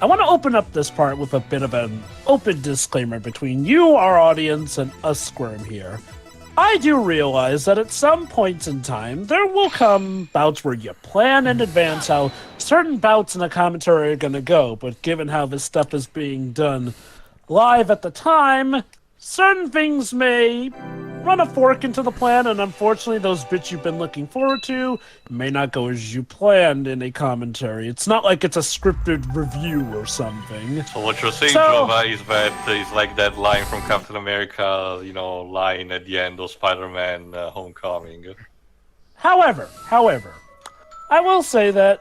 I want to open up this part with a bit of an open disclaimer between you, our audience, and us SCWRM here. I do realize that at some points in time, there will come bouts where you plan in advance how certain bouts in a commentary are going to go, but given how this stuff is being done live at the time, certain things may run a fork into the plan, and unfortunately those bits you've been looking forward to may not go as you planned in a commentary. It's not like it's a scripted review or something. So what you're saying, Jovah, is that it's like that line from Captain America, you know, line at the end of Spider-Man Homecoming. However, I will say that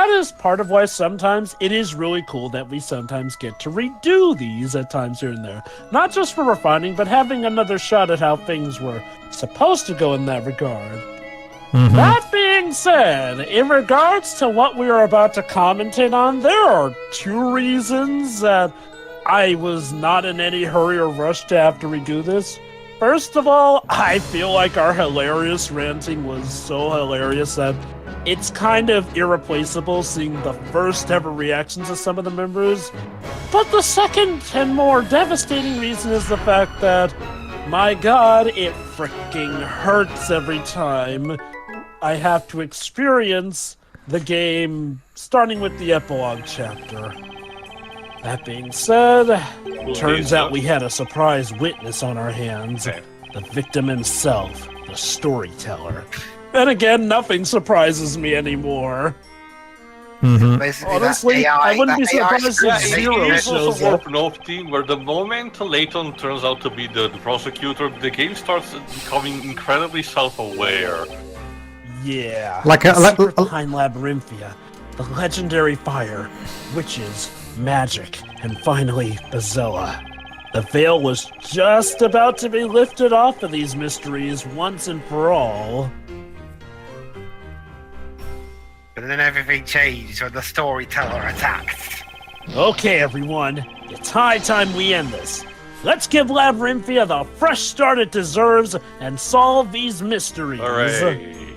is part of why sometimes it is really cool that we sometimes get to redo these at times here and there. Not just for refining, but having another shot at how things were supposed to go in that regard. That being said, in regards to what we are about to commentate on, there are two reasons that I was not in any hurry or rush to have to redo this. First of all, I feel like our hilarious ranting was so hilarious that it's kind of irreplaceable seeing the first ever reactions of some of the members. But the second and more devastating reason is the fact that, my god, it freaking hurts every time I have to experience the game starting with the epilogue chapter. That being said, turns out we had a surprise witness on our hands. The victim himself, the Storyteller. And again, nothing surprises me anymore. Honestly, I wouldn't be surprised if Zero shows up. Team, where the moment Layton turns out to be the prosecutor, the game starts becoming incredibly self-aware. Yeah. Like behind Labyrinthia, the legendary fire, witches, magic, and finally, Bazilla. The veil was just about to be lifted off of these mysteries once and for all. But then everything changed when the Storyteller attacked. Okay, everyone, it's high time we end this. Let's give Labyrinthia the fresh start it deserves and solve these mysteries. Hooray.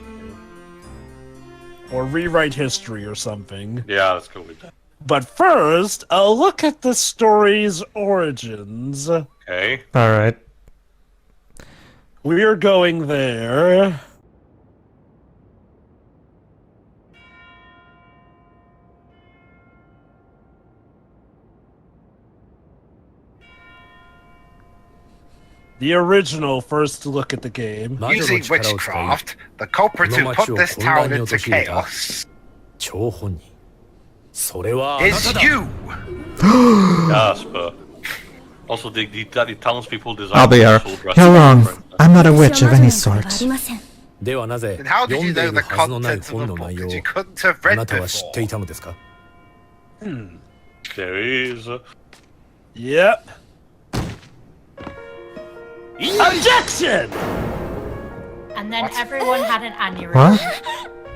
Or rewrite history or something. Yeah, let's go with that. But first, a look at the story's origins. Okay. Alright. We're going there. The original first look at the game. Using witchcraft, the culprit who put this town into chaos is you! Jasper. Also, the townspeople design. I'll be here. You're wrong. I'm not a witch of any sort. Then how did you know the contents of the book that you couldn't have read before? There is. Yep. Objection! And then everyone had an aneurysm. What?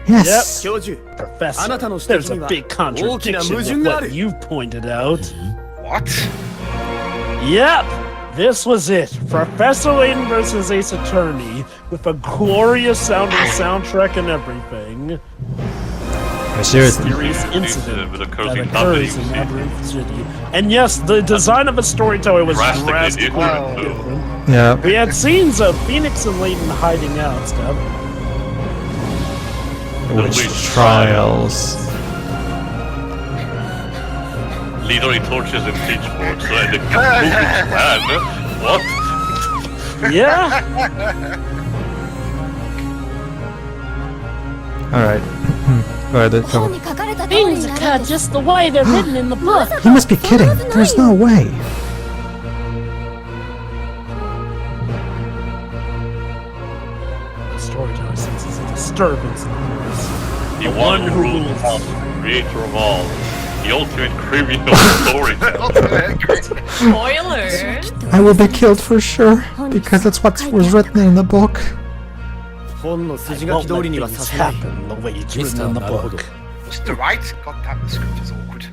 Yes. Yep. Professor, there's a big contradiction with what you've pointed out. What? Yep. This was it. Professor Layton versus Ace Attorney with a glorious sounding soundtrack and everything. Seriously. Mysterious incident that occurs in Labyrinth City. And yes, the design of a Storyteller was drastically different. Yeah. We had scenes of Phoenix and Layton hiding out stuff. Witch trials. Literally torches and pitchforks, so the man. What? Yeah. Alright. Things occur just the way they're written in the book. You must be kidding. There's no way. The Storyteller senses a disturbance in the universe. The one who rules all, creator of all, the ultimate criminal storyteller. Spoilers! I will be killed for sure, because that's what was written in the book. I won't let things happen the way it's written in the book. Mr. Wright? God damn, the script is awkward.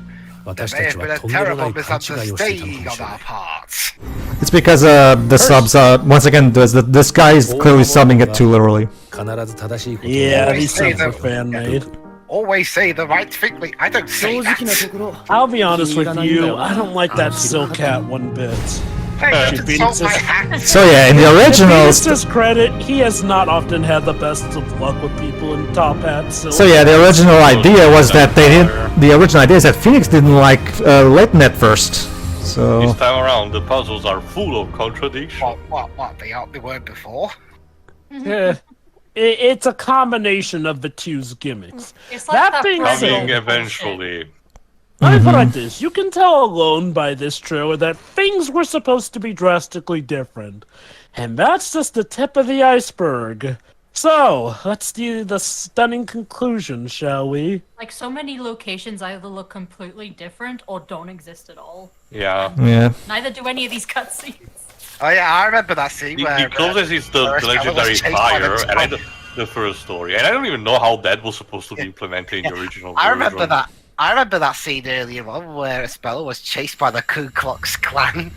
There may have been a terrible misunderstanding on our parts. It's because the subs, once again, this guy is clearly subbing it too literally. Yeah, these subs are fan-made. always say the right thing. Wait, I don't say that. I'll be honest with you, I don't like that silk hat one bit. Hey, don't insult my hat. So yeah, in the To original. his credit, he has not often had the best of luck with people in top hats. So yeah, the original idea was that they didn't. The original idea is that Phoenix didn't like Layton at first. So This time around, the puzzles are full of contradictions. What? They weren't before? Yeah. It's a combination of the two's gimmicks. It's like that being puzzle said- Coming bullshit. eventually. Let me put it like this. You can tell alone by this trailer that things were supposed to be drastically different. And that's just the tip of the iceberg. So, let's do the stunning conclusion, shall we? Like, so many locations either look completely different or don't exist at all. Yeah. yeah, Neither do any of these cutscenes. Oh yeah, I remember that scene The, where... the closest is the where Estella was legendary chased by the fire, and I dog. the first story, and I don't even know how that was supposed to be implemented in the original I version. remember that. I remember that scene earlier on where Estella was chased by the Ku Klux Klan.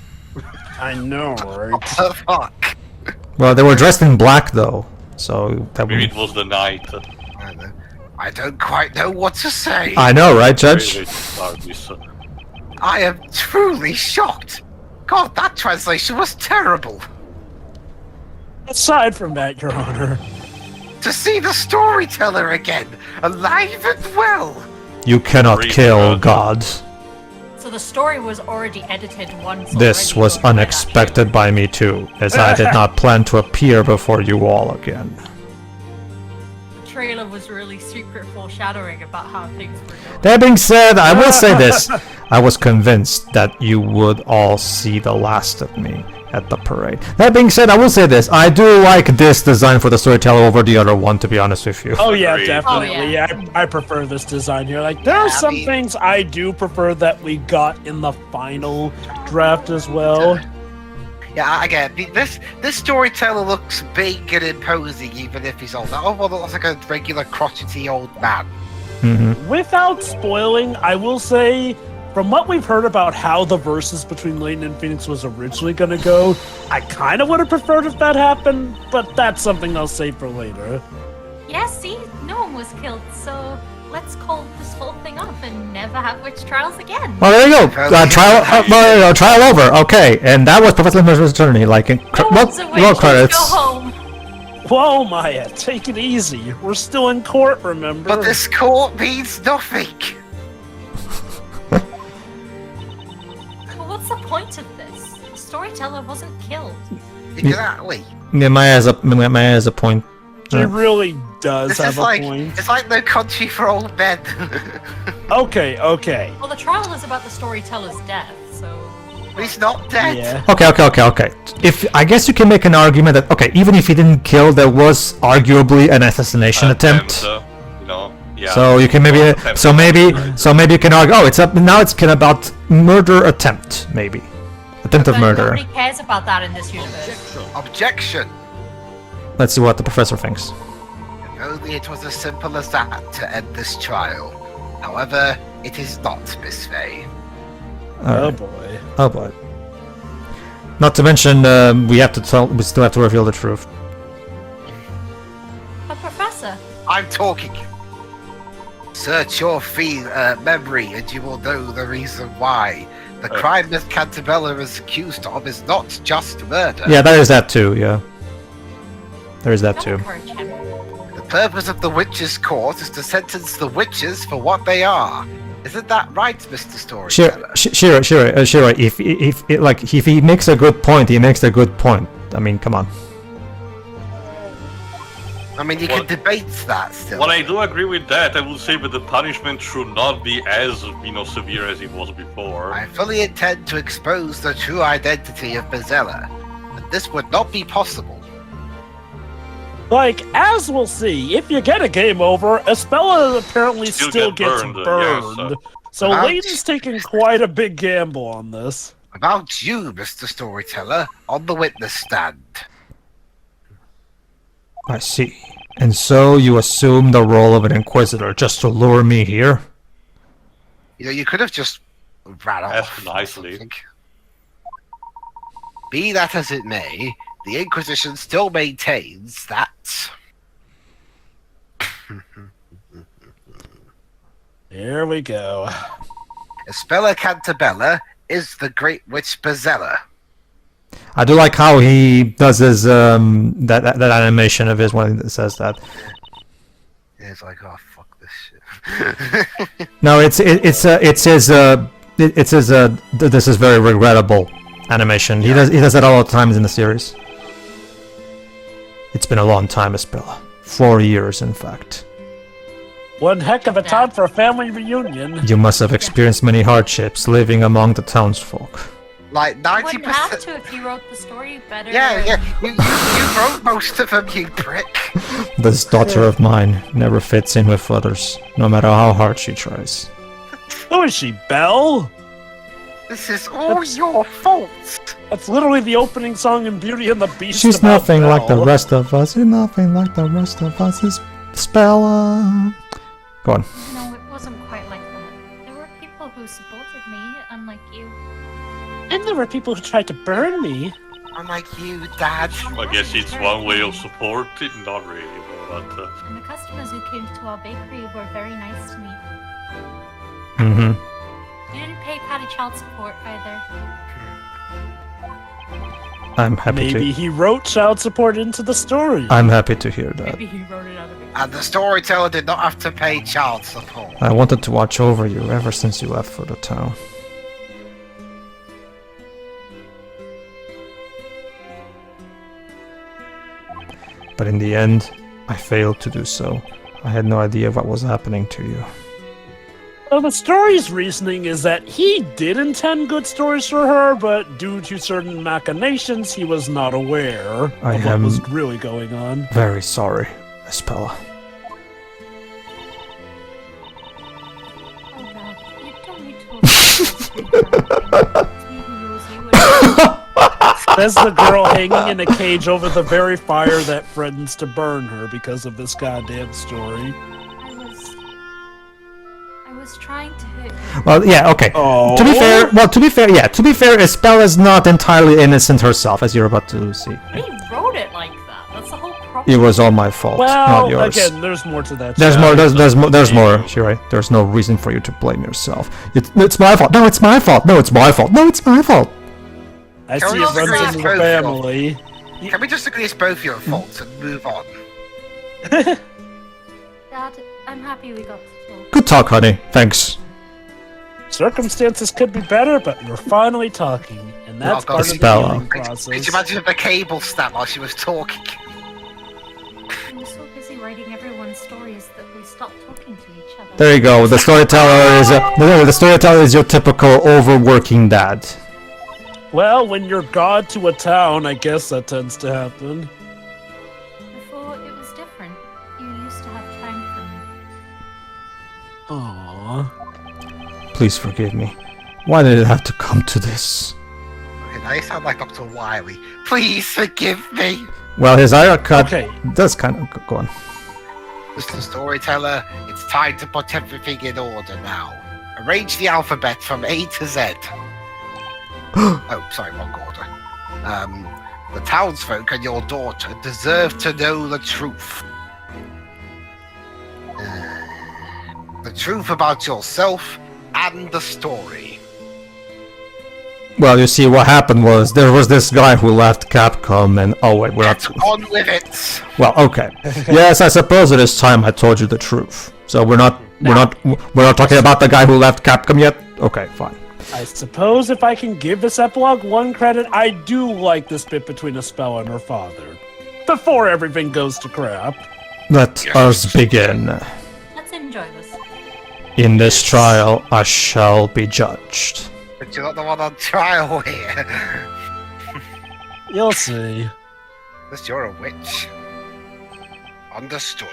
I know, right? What the fuck? well, they were dressed in black though, so that Maybe would. it was the night. I don't know. I don't quite know what to say. I know, right, Judge? I am truly shocked. God, that translation was terrible. Aside from that, Your Honor. To see the storyteller again, alive and well. You cannot Read kill that. gods. So the story was already edited once. This already, was or did that unexpected by me too, as I did not plan to appear before you all again. The trailer was really secret foreshadowing about how things were going. That being said, I will say this. I was convinced that you would all see the last of me at the parade. That being said, I will say this. I do like this design for the storyteller over the other one, to be honest with you. Oh yeah, Agreed. definitely. Oh, yeah, I prefer this design here. Like, there are Yeah, I some mean- things I do prefer that we got in the final draft as well. Yeah, again, this storyteller looks big and imposing, even if he's old. That one looks like a regular crotchety old man. Without spoiling, I will say, from what we've heard about how the versus between Layton and Phoenix was originally going to go, I kind of would have preferred if that happened, but that's something I'll save for later. Yeah, see, no one was killed, so let's call this whole thing off and never have witch trials again. Well, there you go. Trial over. Okay, and that was Professor Lemur's journey. Like, in No one's a witch, roll let's credits. go home. Whoa, Maya, take it easy. We're still in court, remember? But this court means nothing. But what's the point of this? The storyteller wasn't killed. Exactly. Yeah, Maya has a point. She really does This have is a like point. it's like No Country for Old Men. Okay. Well, the trial is about the storyteller's death, so... He's not dead. Yeah. Okay. If I guess you can make an argument that even if he didn't kill, there was arguably an assassination attempt. You know, yeah. So you can maybe you can argue. Oh, it's kind of about murder attempt, maybe attempt of But murder. nobody cares about that in this universe. Objection. Let's see what the professor thinks. If only it was as simple as that to end this trial. However, it is not, Miss Faye. Oh Alright. boy. Oh boy. Not to mention, we still have to reveal the truth. But Professor, I'm talking. Search your memory and you will know the reason why. The crime Miss Cantabella is accused of is not just murder. Yeah, there is that too. Yeah, there is that don't too. encourage him. The purpose of the witches' court is to sentence the witches for what they are. Isn't that right, Mr. Storyteller? Sure. If he makes a good point, he makes a good point. I mean, come on. I mean, you can debate that still. Well, I do agree with that. I will say that the punishment should not be as, severe as it was before. I fully intend to expose the true identity of Bezella, but this would not be possible. Like, as we'll see, if you get a game over, Espella apparently still get gets burned, burned. yes. So Ouch. Layton's taking quite a big gamble on this. About you, Mr. Storyteller, on the witness stand. I see. And so you assume the role of an inquisitor just to lure me here? You know, you could have just ran off. Ask nicely. or something. Be that as it may, the Inquisition still maintains that Here we go. Spella Cantabella is the Great Witch Bezella. I do like how he does his that animation of his when he says that. It's like, oh fuck this shit. No, it's his this is very regrettable animation. He does that all the times in the series. It's been a long time, Espella. 4 years, in fact. One heck of a time for a family reunion. You must have experienced many hardships living among the townsfolk. Like You wouldn't have 90%. to if you wrote the story better. Yeah. You wrote most of them, you prick. This daughter of mine never fits in with others, no matter how hard she tries. Who is she, Belle? This is all your fault. That's literally the opening song in Beauty and the Beast. She's about nothing like the Belle. rest of us. She's nothing like the rest of us. It's Spella. Go on. No, it wasn't quite like that. There were people who supported me, unlike you. And there were people who tried to burn me. Unlike you, Dad. I guess it's one way of support. Not really, but And the customers who came to our bakery were very nice to me. Mm-hmm. You didn't pay Patty child support either. I'm happy Maybe he wrote child support into the story. I'm happy to hear that. Maybe he wrote it out of it. And the storyteller did not have to pay child support. I wanted to watch over you ever since you left for the town. But in the end, I failed to do so. I had no idea what was happening to you. Well, the story's reasoning is that he did intend good stories for her, but due to certain machinations, he was not aware of I what am- was really going on. Very sorry, Espella. Oh god, you don't need to apologize to your It's me who rules you and There's the girl hanging in a cage over the very fire that threatens to burn her because of this goddamn story. I was trying to hurt you. Well, yeah, okay. Oh. To be fair, Espella's not entirely innocent herself, as you're about to see. He wrote it like that. That's the whole problem. It was all my fault, Well, not yours. again, there's more to that. There's chat. more. There's more. Shirai. There's no reason for you to blame yourself. It's my fault. No, it's my fault. No, it's my fault. No, it's my fault. I Can see we it just runs agree into it's the both family. Can we just agree it's both your faults and move on? Dad, I'm happy we got to talk. Good talk, honey. Thanks. Circumstances could be better, but you're finally talking, and that's Oh, God, part of the Spell. healing Could process. you imagine if the cable snapped while she was talking? We were so busy writing everyone's stories that we stopped talking to each other. There you go. The storyteller is your typical overworking dad. Well, when you're god to a town, I guess that tends to happen. Before, it was different. You used to have time for me. Aww. Please forgive me. Why did it have to come to this? Okay, now you sound like Dr. Wily. Please forgive me! Well, his haircut Okay. does kind of go on. Mr. Storyteller, it's time to put everything in order now. Arrange the alphabet from A to Z. Oh, sorry, wrong order. The townsfolk and your daughter deserve to know the truth. The truth about yourself and the story. Well, you see, what happened was there was this guy who left Capcom, and oh wait, we're Get not. on with it! Well, okay. Yes, I suppose it is time I told you the truth. So we're not talking about the guy who left Capcom yet. Okay, fine. I suppose if I can give this epilogue one credit, I do like this bit between Espella and her father. Before everything goes to crap. Let us begin. Let's enjoy this. In this trial, I shall be judged. But you're not the one on trial here. You'll see. Unless you're a witch. Understood.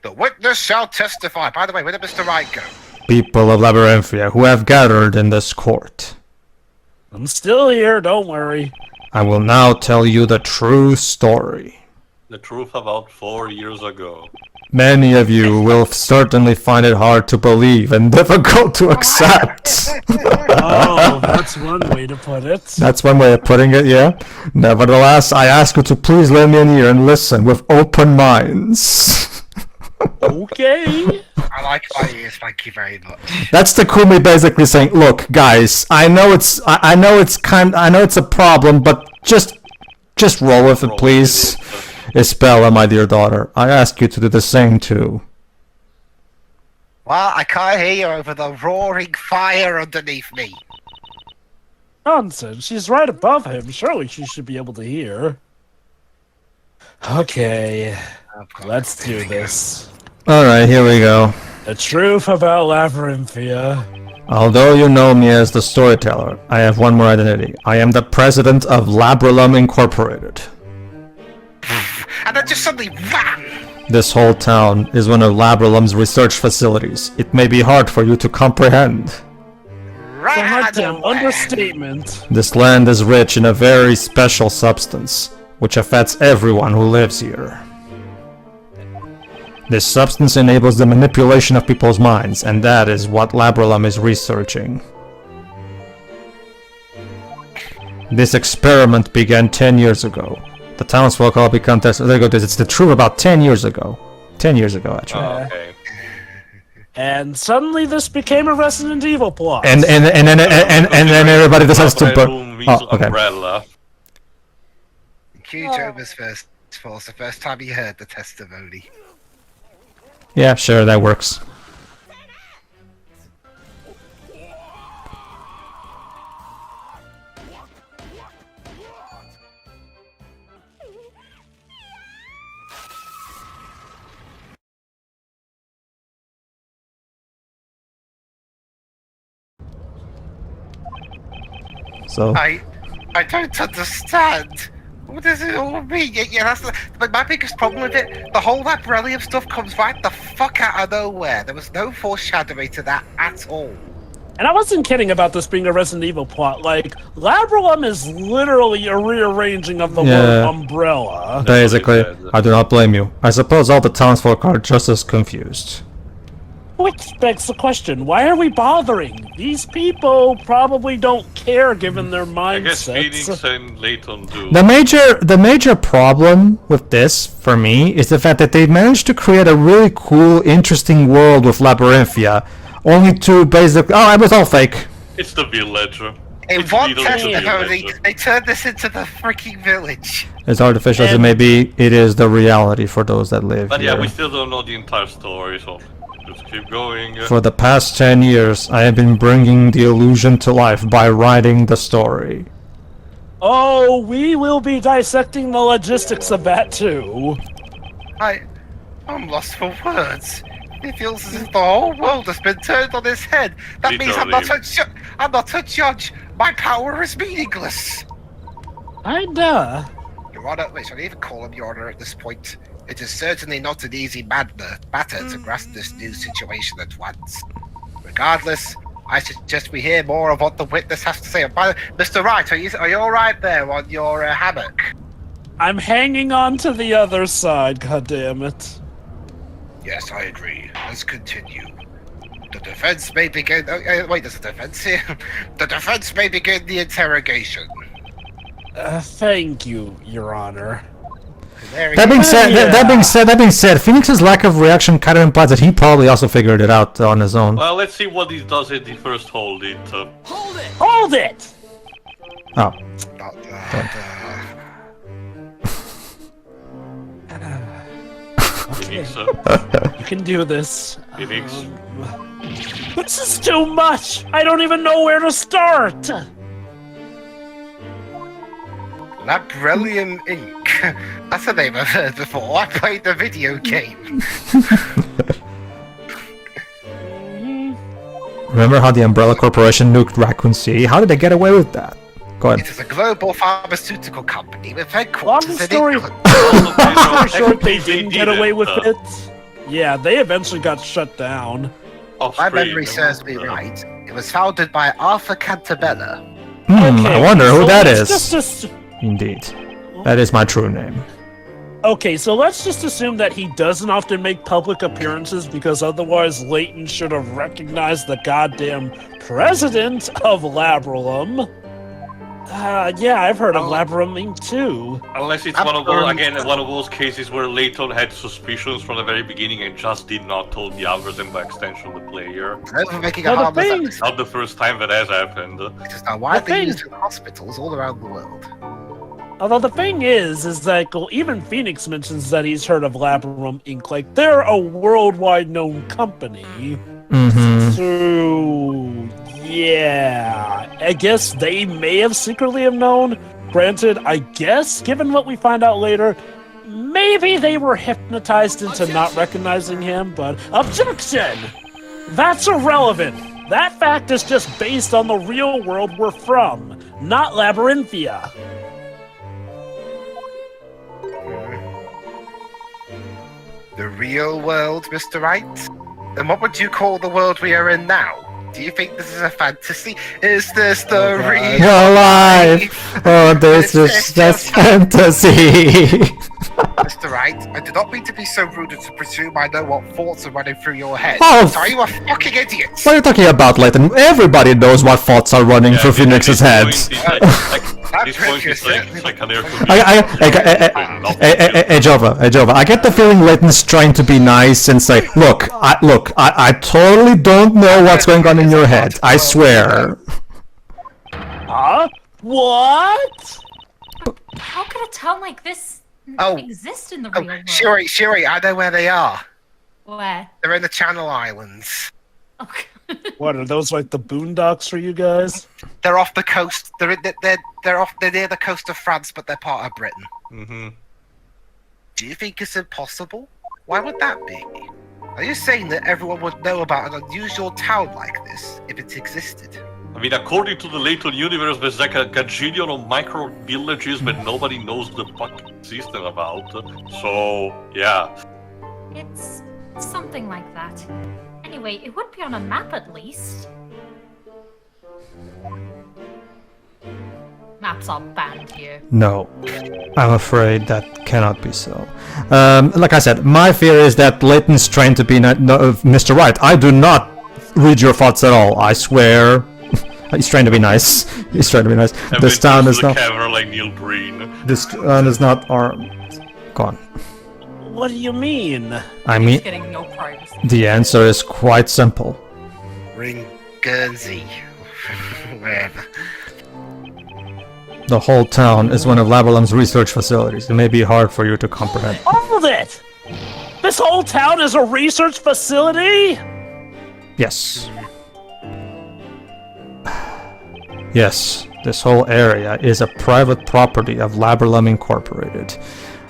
The witness shall testify. By the way, where did Mr. Wright go? People of Labyrinthia who have gathered in this court, I'm still here, don't worry. I will now tell you the true story. The truth about 4 years ago. Many of you will certainly find it hard to believe and difficult to accept. Oh, that's one way to put it. That's one way of putting it, yeah. Nevertheless, I ask you to please lend me an ear and listen with open minds. Okay. I like my ears, thank you very much. That's Takumi basically saying, "Look, guys, I know it's a problem, but just roll with it, please." Isabella, my dear daughter, I ask you to do the same too. Well, I can't hear you over the roaring fire underneath me. Nonsense. She's right above him. Surely she should be able to hear. Okay. Let's do this. Alright, here we go. The truth about Labyrinthia. Although you know me as the Storyteller, I have one more identity. I am the president of Labyrinthia Incorporated. And then just suddenly, wham! This whole town is one of Labyrinth's research facilities. It may be hard for you to comprehend. Right out of the Goddamn way. understatement. This land is rich in a very special substance, which affects everyone who lives here. This substance enables the manipulation of people's minds, and that is what Labyrinth is researching. This experiment began 10 years ago. The townsfolk all become tested. There you go. It's the truth about 10 years ago. 10 years ago, actually. Oh, okay. And suddenly this became a Resident Evil plot. And then everybody decides to burn. Oh, okay. Umbrella. Cue Jovah's first false, the first time he heard the testimony. Yeah, sure, that works. So I don't understand. What does it all mean? Yeah, that's but my biggest problem with it. The whole Labyrinthia stuff comes right the fuck out of nowhere. There was no foreshadowing to that at all. And I wasn't kidding about this being a Resident Evil plot. Like, Labyrinth is literally a rearranging of the word umbrella. basically, I do not blame you. I suppose all the townsfolk are just as confused. Which begs the question, why are we bothering? These people probably don't care given their I guess mindsets. Phoenix and Layton do. The major problem with this, for me, is the fact that they managed to create a really cool, interesting world with Labyrinthia, only to basically... Oh, it was all fake. It's the villager. In It's one literally the testimony, villager. they turned this into the freaking village. As artificial as it may be, it is the reality for those that live But here. yeah, we still don't know the entire story, so just keep going. For the past 10 years, I have been bringing the illusion to life by writing the story. Oh, we will be dissecting the logistics of that too. I'm lost for words. It feels as if the whole world has been turned on its head. That means I'm not a judge. My power is meaningless. Kinda. Your Honor, wait, should I even call him Your Honor at this point? It is certainly not an easy matter to grasp this new situation at once. Regardless, I suggest we hear more of what the witness has to say. Mr. Wright, are you all right there on your hammock? I'm hanging on to the other side, goddammit. Yes, I agree. Let's continue. The defense may begin... wait, there's a defense here? The defense may begin the interrogation. Thank you, Your Honor. That being said, Phoenix's lack of reaction kind of implies that he probably also figured it out on his own. Well, let's see what he does at the first hold it. Hold it! Oh. Phoenix, You can do this. Phoenix. This is too much! I don't even know where to start! Labyrinthia Inc. That's a name I've heard before. I played the video game. Remember how the Umbrella Corporation nuked Raccoon City? How did they get away with that? Go ahead. It is a global pharmaceutical company with Long headquarters in story England. short, they didn't get away with it. Yeah, they eventually got shut down. My memory serves me right. It was founded by Arthur Cantabella. I wonder who that let's is. Indeed. That is my true name. Okay, so let's just assume that he doesn't often make public appearances because otherwise Layton should have recognized the goddamn president of Labyrinthia. Yeah, I've heard of Labyrinthia too. Unless it's one of those cases where Layton had suspicions from the very beginning and just did not tell the others and by extension the player. Not the first time that has happened. It's not widely used in hospitals all around the world. Although the thing is that even Phoenix mentions that he's heard of Labyrinthia Inc. Like, they're a worldwide known company. Mm-hmm. So, yeah, I guess they may have secretly have known. Granted, I guess, given what we find out later, maybe they were hypnotized into not recognizing him, but objection! That's irrelevant. That fact is just based on the real world we're from, not Labyrinthia. The real world, Mr. Wright? Then what would you call the world we are in now? Do you think this is a fantasy? Is this the real life? Oh, this is just fantasy. Mr. Wright, I do not mean to be so rude as to presume I know what thoughts are running through your head. Oh, so are you a fucking idiot? What are you talking about, Layton? Everybody knows what thoughts are running through Phoenix's head. Hey Jovah, I get the feeling Layton's trying to be nice and say, look, I totally don't know what's going on in your head, I swear. Huh? What? How could a town like this exist in the real world? Shuri, I know where they are. Where? They're in the Channel Islands. Okay. What, are those like the boondocks for you guys? They're off the coast. They're near the coast of France, but they're part of Britain. Mm-hmm. Do you think it's impossible? Why would that be? Are you saying that everyone would know about an unusual town like this if it existed? I mean, according to the Layton universe, there's like a gajillion of micro villages that nobody knows the fucking existence about. So, yeah. It's something like that. Anyway, it would be on a map at least. Maps are banned here. No, I'm afraid that cannot be so. Like I said, my fear is that Layton's trying to be Mr. Wright. I do not read your thoughts at all, I swear. He's trying to be nice. He's trying to be nice. And this town is not... camera like Neil Breen. This town is not armed. Go on. What do you mean? I mean, Getting no privacy. the answer is quite simple. Ring Guernsey. Wherever. The whole town is one of Labyrinth's research facilities. It may be hard for you to comprehend. Hold it! This whole town is a research facility? Yes. Yes, this whole area is a private property of Labyrinthia Incorporated.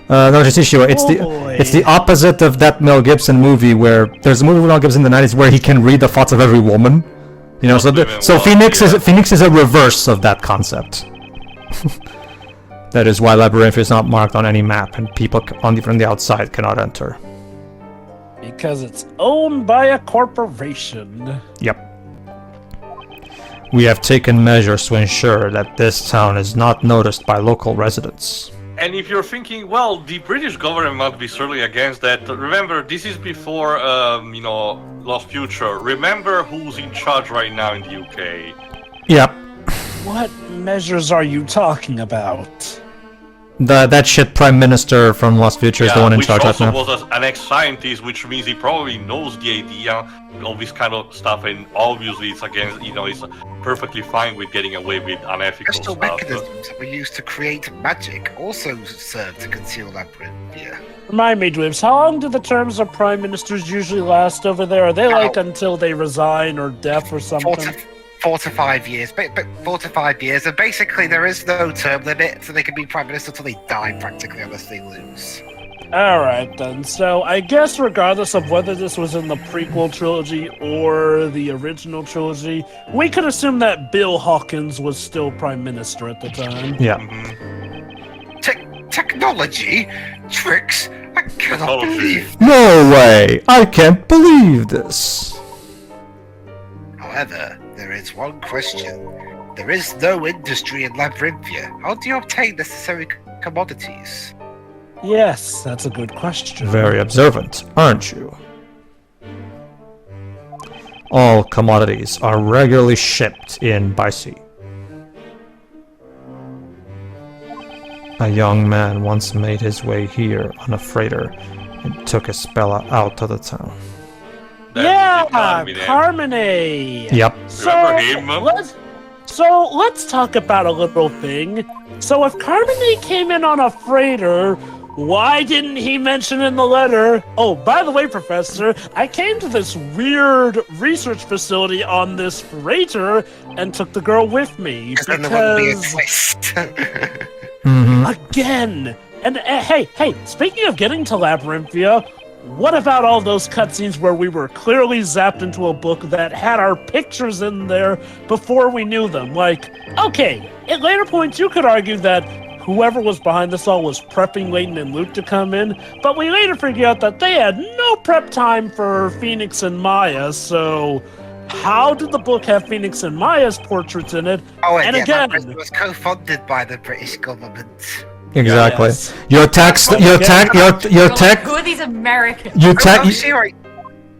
No, just issue. It's the opposite of that Mel Gibson movie where there's a movie with Mel Gibson in the 90s where he can read the thoughts of every woman. You know, so Phoenix is a reverse of that concept. That is why Labyrinthia is not marked on any map, and people from the outside cannot enter. Because it's owned by a corporation. Yep. We have taken measures to ensure that this town is not noticed by local residents. And if you're thinking, well, the British government must be certainly against that, remember, this is before, Lost Future. Remember who's in charge right now in the UK. Yep. What measures are you talking about? That shit Prime Minister from Lost Future is the one in charge right now. Which also was an ex-scientist, which means he probably knows the idea of this kind of stuff, and obviously it's against, it's perfectly fine with getting away with unethical Crystal stuff. mechanisms that were used to create magic also serve to conceal Labyrinthia. Remind me, Dweebs, how long do the terms of prime ministers usually last over there? Are they like until they resign or death or something? 4 to 5 years, but 4 to 5 years, and basically there is no term limit, so they can be prime minister until they die practically, unless they lose. Alright then, so I guess regardless of whether this was in the prequel trilogy or the original trilogy, we could assume that Bill Hawkins was still prime minister at the time. Yeah. Technology? Tricks? I cannot believe. No way! I can't believe this. However, there is one question. There is no industry in Labyrinthia. How do you obtain necessary commodities? Yes, that's a good question. Very observant, aren't you? All commodities are regularly shipped in by sea. A young man once made his way here on a freighter and took his spella out to the town. Yeah, Carmine. Yep. So let's talk about a little thing. So if Carmine came in on a freighter, why didn't he mention in the letter, oh, by the way, Professor, I came to this weird research facility on this freighter and took the girl with me because then there wouldn't be a twist. Again. And hey, speaking of getting to Labyrinthia, what about all those cutscenes where we were clearly zapped into a book that had our pictures in there before we knew them? Like, okay, at later points you could argue that whoever was behind this all was prepping Layton and Luke to come in, but we later figured out that they had no prep time for Phoenix and Maya, so how did the book have Phoenix and Maya's portraits in it? Oh, and yeah, again, it was co-funded by the British government. Exactly. Yes. Your tax. Who are these Americans?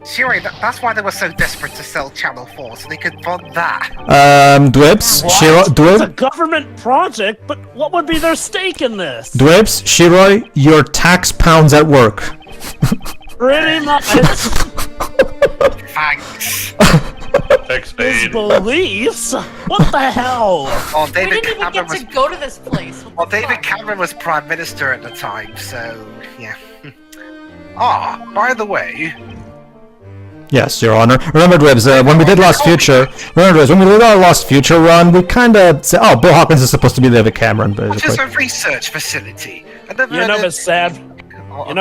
Siri, that's why they were so desperate to sell Channel 4, so they could fund that. Dwibs, It's a government project, but what would be their stake in this? Dwibs, Shiroi, your tax pounds at work. Pretty much. Thanks. His beliefs? What the hell? Well, We David didn't even Cameron get to go to this place. Well, David Cameron was Prime Minister at the time, so yeah. By the way. Yes, Your Honor. Remember, Dwibs, when we did Lost Future, when we did our Lost Future run, we kind of said, oh, Bill Hawkins is supposed to be David Cameron, basically. Just a research facility. You know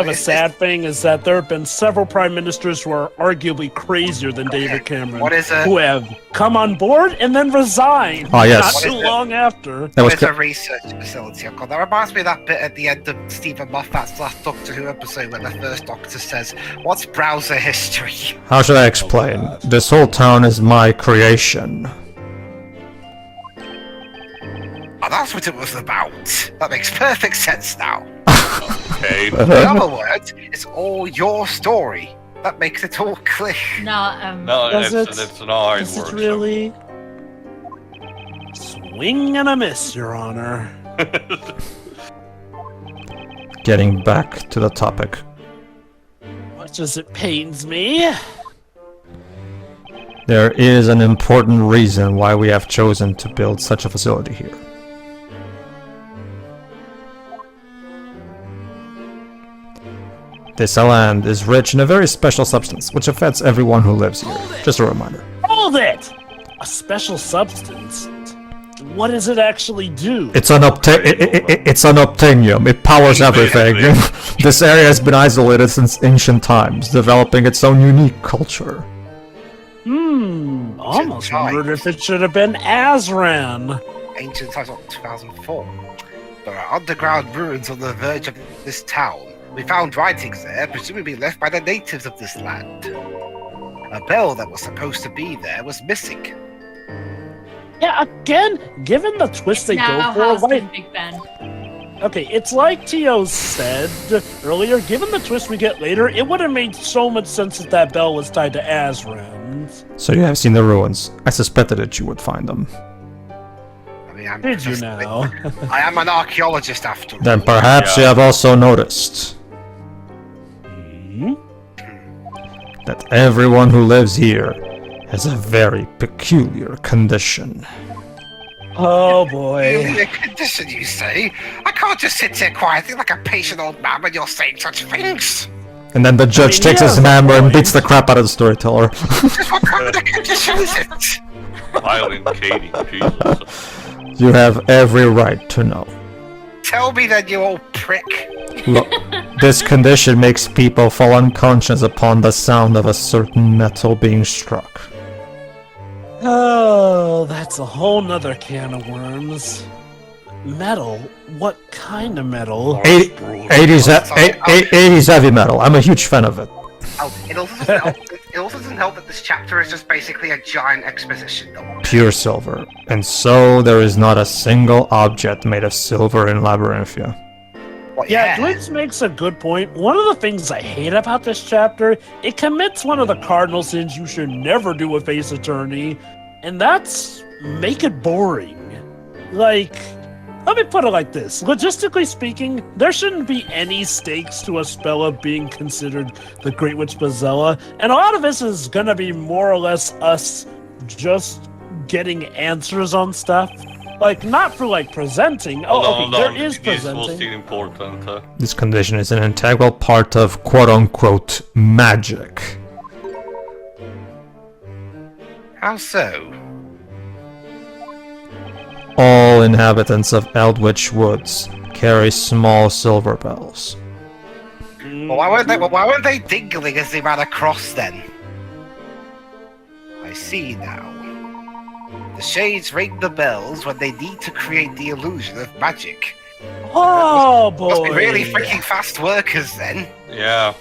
the sad thing is that there have been several prime ministers who are arguably crazier than David Cameron, who have come on board and then resigned not too long after. That was a research facility. That reminds me of that bit at the end of Stephen Moffat's last Doctor Who episode when the first Doctor says, "What's browser history?" How should I explain? This whole town is my creation. Oh, that's what it was about. That makes perfect sense now. Okay. In other words, it's all your story. That makes it all clear. No, that's not how it works. Is it really? Swing and a miss, Your Honor. Getting back to the topic. Much as it pains me. There is an important reason why we have chosen to build such a facility here. This land is rich in a very special substance, which affects everyone who lives here. Just a reminder. Hold it! A special substance? What does it actually do? It's an obtainium. It powers everything. This area has been isolated since ancient times, developing its own unique culture. Almost wondered if it should have been Azran. Ancient times, 2004. There are underground ruins on the verge of this town. We found writings there, presumably left by the natives of this land. A bell that was supposed to be there was missing. Yeah, again, given the twist they go for, Big Ben. Okay, it's like Tio said earlier, given the twist we get later, it would have made so much sense that that bell was tied to Azran. So you have seen the ruins. I suspected that you would find them. Did you now? I am an archaeologist after all. Then perhaps you have also noticed that everyone who lives here has a very peculiar condition. Oh boy. A condition, you say? I can't just sit here quietly like a patient old man when you're saying such things. And then the judge takes his hammer and beats the crap out of the storyteller. Just what kind of condition is it? Violent Katie, Jesus. You have every right to know. Tell me then, you old prick. Look, this condition makes people fall unconscious upon the sound of a certain metal being struck. Oh, that's a whole nother can of worms. Metal? What kind of metal? 80s heavy metal. I'm a huge fan of it. Oh, it also doesn't help that this chapter is just basically a giant exposition dump. Pure silver. And so there is not a single object made of silver in Labyrinthia. Yeah, Glitz makes a good point. One of the things I hate about this chapter, it commits one of the cardinal sins you should never do with Ace Attorney, and that's make it boring. Like, let me put it like this. Logistically speaking, there shouldn't be any stakes to a spell of being considered the Great Witch Bazella, and a lot of this is gonna be more or less us just getting answers on stuff. Like, not for, like, presenting. There is presenting. This was still important. This condition is an integral part of quote-unquote magic. How so? All inhabitants of Eldritch Woods carry small silver bells. Well, why weren't they dingling as they ran across then? I see now. The Shades ring the bells when they need to create the illusion of magic. Oh, boy. Must be really freaking fast workers then. Yeah.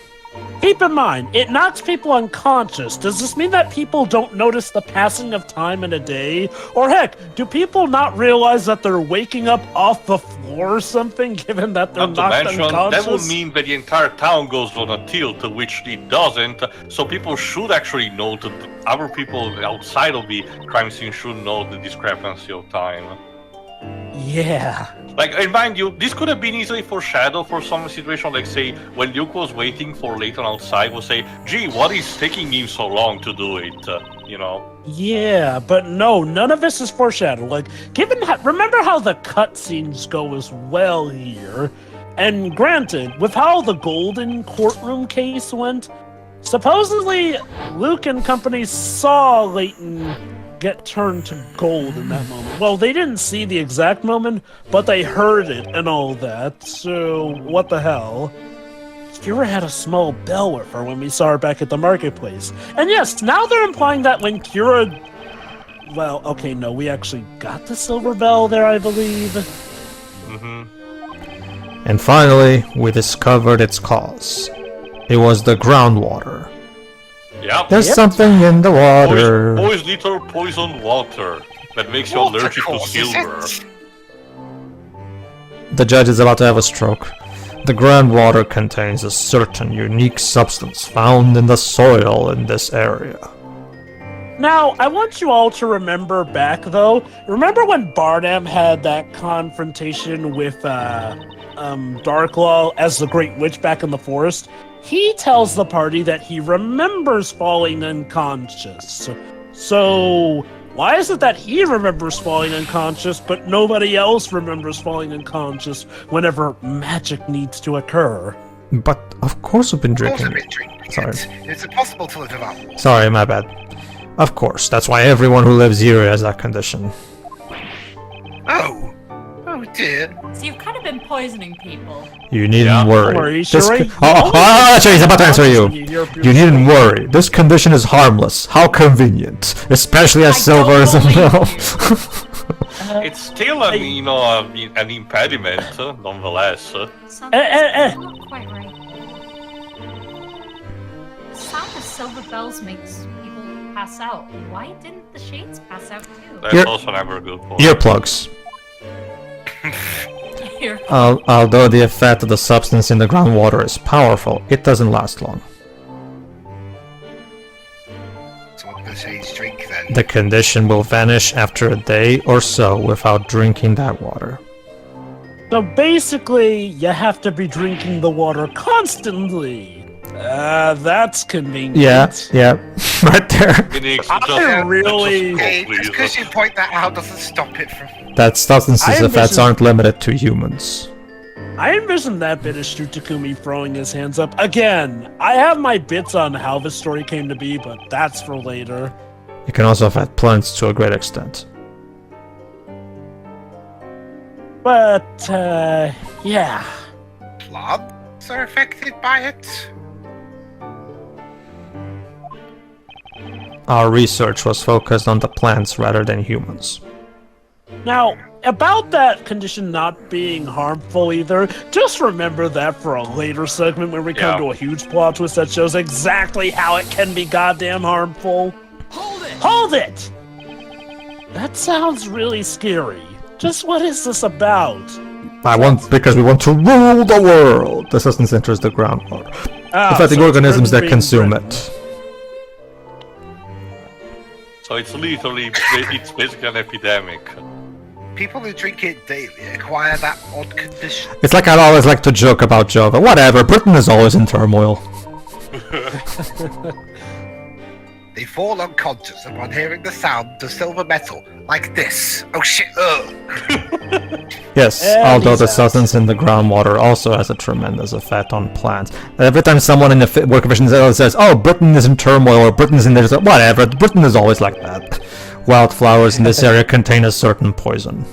Keep in mind, it knocks people unconscious. Does this mean that people don't notice the passing of time in a day? Or heck, do people not realize that they're waking up off the floor or something, given that they're knocked unconscious? That would mean that the entire town goes on a tilt, which it doesn't. So people should actually know that other people outside of the crime scene should know the discrepancy of time. Yeah. Like, and mind you, this could have been easily foreshadowed for some situation, like, say, when Luke was waiting for Layton outside, would say, gee, what is taking him so long to do it, you know? Yeah, but no, none of this is foreshadowed. Like, remember how the cutscenes go as well here? And granted, with how the Golden Courtroom case went, supposedly Luke and company saw Layton get turned to gold in that moment. Well, they didn't see the exact moment, but they heard it and all that, so what the hell? Kira had a small bell with her when we saw her back at the marketplace. And yes, now they're implying that when Kira... Well, okay, no, we actually got the silver bell there, I believe. Mm-hmm. And finally, we discovered its cause. It was the groundwater. Yep. There's something in the water. Little poisoned water that makes you allergic to silver. The judge is about to have a stroke. The groundwater contains a certain unique substance found in the soil in this area. Now, I want you all to remember back, though. Remember when Bardam had that confrontation with Darklaw as the Great Witch back in the forest? He tells the party that he remembers falling unconscious. So, why is it that he remembers falling unconscious, but nobody else remembers falling unconscious whenever magic needs to occur? But of course we've been drinking. Sorry. It's impossible to live without water. Sorry, my bad. Of course, that's why everyone who lives here has that condition. Oh dear. So you've kind of been poisoning people. You needn't worry. Don't worry, This Sherry. he's about to answer you. You needn't worry. This condition is harmless. How convenient. Especially as silver is a mill. It's still, an impediment, nonetheless. Something's not quite right. The sound of silver bells makes people pass out. Why didn't the Shades pass out too? That's also never a good point. Earplugs. Although the effect of the substance in the groundwater is powerful, it doesn't last long. So what do the Shades drink then? The condition will vanish after a day or so without drinking that water. So basically, you have to be drinking the water constantly. That's convenient. Yeah, right there. I really... Just because you point that out doesn't stop it from... That substance's effects aren't limited to humans. I envision that bit as Takumi throwing his hands up. Again, I have my bits on how this story came to be, but that's for later. It can also affect plants to a great extent. But, yeah. Plants are affected by it? Our research was focused on the plants rather than humans. Now, about that condition not being harmful either, just remember that for a later segment when we come to a huge plot twist that shows exactly how it can be goddamn harmful. Hold it! Hold it! That sounds really scary. Just what is this about? Because we want to rule the world. The substance enters the groundwater, affecting organisms that consume it. So it's basically an epidemic. People who drink it daily acquire that odd condition. It's like I'd always like to joke about Jovah. Whatever, Britain is always in turmoil. They fall unconscious upon hearing the sound of silver metal, like this. Oh shit, Yes, although the substance in the groundwater also has a tremendous effect on plants. Every time someone in the work of says, oh, Britain is in turmoil, or Britain's in there, whatever, Britain is always like that. Wildflowers in this area contain a certain poison.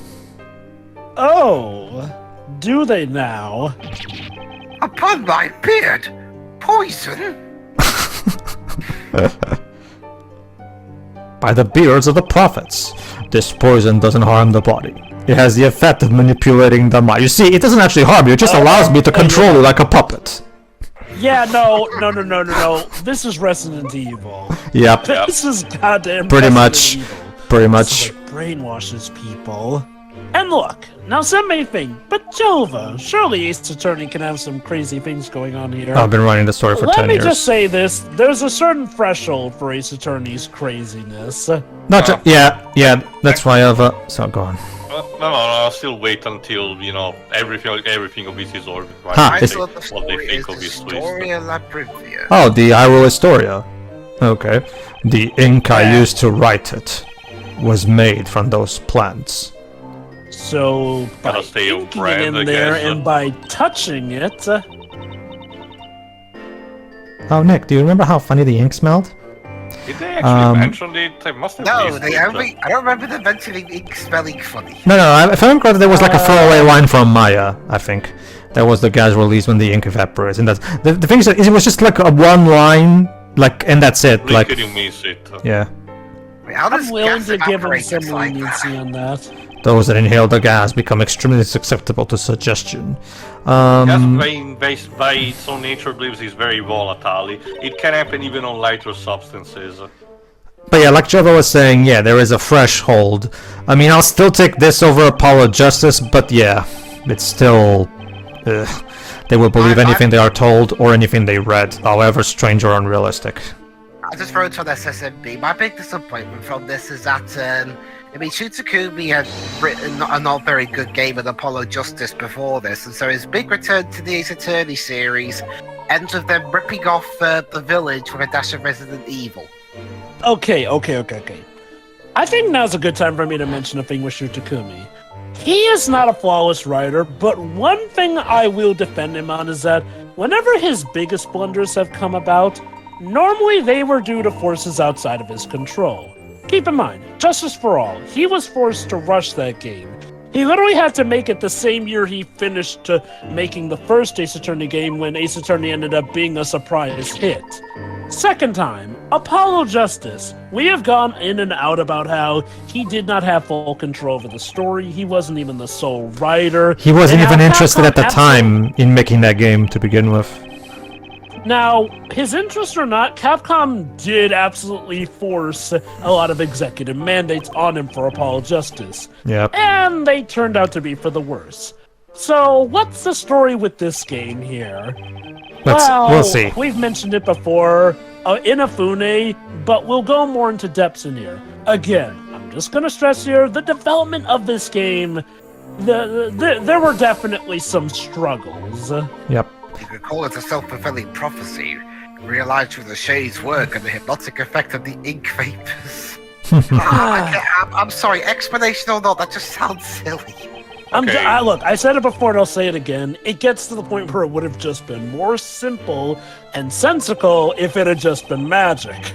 Oh, do they now? Upon my beard, poison? By the beards of the prophets, this poison doesn't harm the body. It has the effect of manipulating the mind. You see, it doesn't actually harm you, it just allows me to control you like a puppet. Yeah, no. This is Resident Evil. Yep. This is goddamn Pretty Resident much. Evil. Pretty This much. is what brainwashes people. And look, now some may think, but Jovah, surely Ace Attorney can have some crazy things going on here. I've been writing the story for 10 Let me years. just say this, there's a certain threshold for Ace Attorney's craziness. Yeah, that's why I've... So, go on. No, I'll still wait until, everything of this is over. Ha, I it's- thought the What they story think is of the this story of Labyrinthia. Oh, the Hyrule Historia. Okay. The ink I used to write it was made from those plants. So, by Gotta stay on inking brand, it in I there guess. and by touching it... Oh, Nick, do you remember how funny the ink smelled? Did they actually mention it? They must have No, listed they it. only. I don't remember them mentioning ink smelling funny. No, if I remember correctly, there was like a throwaway line from Maya, I think. That was the gas release when the ink evaporates. And that's... The thing is, that it was just like a one line, like, and that's it. Really Like, could you miss it? yeah. Wait, how does I'm willing gas to give him evaporate some just like leniency on that. Those that inhale the gas become extremely susceptible to suggestion. Gas, by its own nature, believes is very volatile. It can happen even on lighter substances. But yeah, like Jovah was saying, yeah, there is a threshold. I mean, I'll still take this over Apollo Justice, but yeah, it's still... they will believe anything they are told or anything they read, however strange or unrealistic. I just wrote on SSMB. My big disappointment from this is that, Shu Takumi had written a not very good game of Apollo Justice before this, and so his big return to the Ace Attorney series ends with them ripping off the village with a dash of Resident Evil. Okay. I think now's a good time for me to mention a thing with Shu Takumi. He is not a flawless writer, but one thing I will defend him on is that whenever his biggest blunders have come about, normally they were due to forces outside of his control. Keep in mind, Justice for All, he was forced to rush that game. He literally had to make it the same year he finished making the first Ace Attorney game when Ace Attorney ended up being a surprise hit. Second time, Apollo Justice. We have gone in and out about how he did not have full control over the story, he wasn't even the sole writer. He wasn't and even how interested at the Capcom time in making that game to begin with. Now, his interest or not, Capcom did absolutely force a lot of executive mandates on him for Apollo Justice. Yep. And they turned out to be for the worse. So, what's the story with this game here? We'll see. We've mentioned it before, Inafune, but we'll go more into depths in here. Again, I'm just going to stress here, the development of this game, there were definitely some struggles. Yep. You could call it a self-fulfilling prophecy, realized through the Shade's work and the hypnotic effect of the ink vapors. I'm sorry, explanation or not, that just sounds silly. Look, I said it before and I'll say it again. It gets to the point where it would have just been more simple and sensical if it had just been magic.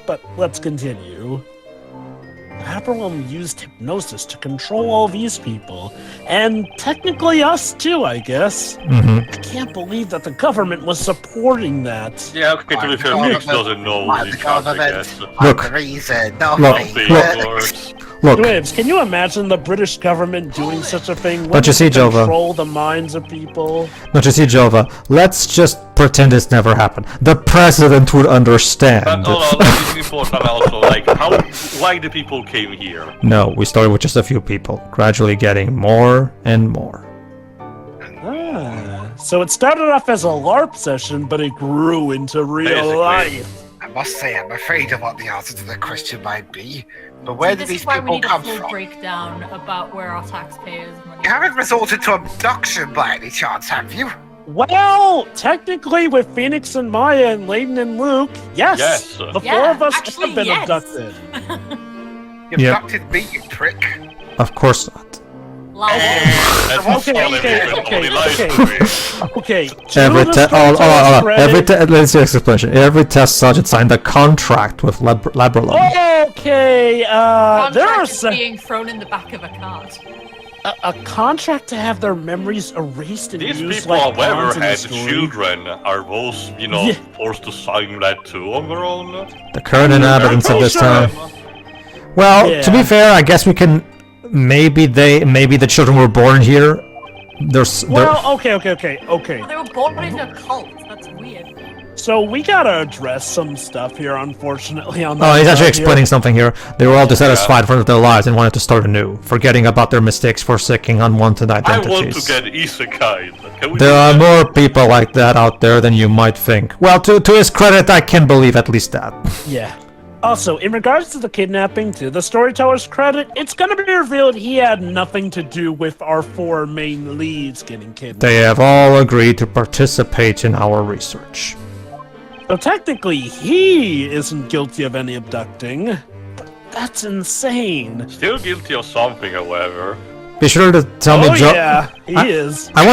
But let's continue. Hyperwhelm used hypnosis to control all these people, and technically us too, I guess. Mm-hmm. I can't believe that the government was supporting that. Yeah, okay, to be fair, Mix doesn't know these facts, I guess. Look. The reason, Look. Dwebs, can you imagine the British government doing such a thing? Don't you see, Jovah? Control the minds of people. Don't you see, Jovah? Let's just pretend this never happened. The president would understand. But it's important also, like, why the people came here? No, we started with just a few people, gradually getting more and more. So it started off as a LARP session, but it grew into real Basically. life. I must say, I'm afraid of what the answer to the question might be. But where did This these is why we people need a come full from? breakdown about where our taxpayers' money. You haven't resorted to abduction by any chance, have you? Well, technically, with Phoenix and Maya and Layton and Luke, yes. Yes. The four Yeah, of us actually, have been yes. abducted. You Yeah. abducted me, you prick. Of course not. Loud. That's what Okay. everybody lies to me. Okay. Every to the test. Storyteller's credit- Let's see this explanation. Every test sergeant signed a contract with Labyrinthia. Okay. There are Contract is being thrown in the back of a cart. a contract to have their memories erased and These used people, like however, pawns in the had story. children, are those, Yeah. forced to sign that too on their own? The current inhabitants of this town. Well, to be Yeah. fair, I guess we can. Maybe the children were born here. Well, okay. They were born in a cult. That's weird. So we gotta address some stuff here, unfortunately. On Oh, he's that actually side here. explaining something here. They were all dissatisfied with their lives and wanted to start anew, forgetting about their mistakes, forsaking unwanted I identities. want to get isekai. Can we There do are that? more people like that out there than you might think. Well, to his credit, I can believe at least that. Yeah. Also, in regards to the kidnapping, to the storyteller's credit, it's gonna be revealed he had nothing to do with our four main leads getting kidnapped. They have all agreed to participate in our research. So technically, he isn't guilty of any abducting. But that's insane. Still guilty of something, however. Be sure to tell me, Joe. Yeah, he is. I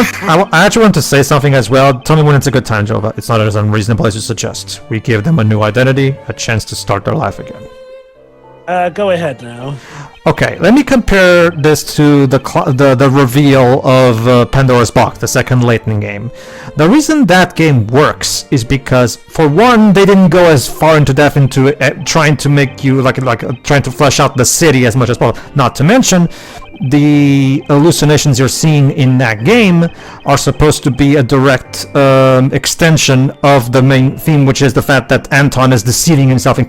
actually want to say something as well. Tell me when it's a good time, Jovah. It's not as unreasonable as you suggest. We give them a new identity, a chance to start their life again. Go ahead now. Okay, let me compare this to the reveal of Pandora's Box, the second Layton game. The reason that game works is because, for one, they didn't go as far into depth into trying to make you trying to flesh out the city as much as possible. Not to mention, the hallucinations you're seeing in that game are supposed to be a direct extension of the main theme, which is the fact that Anton is deceiving himself and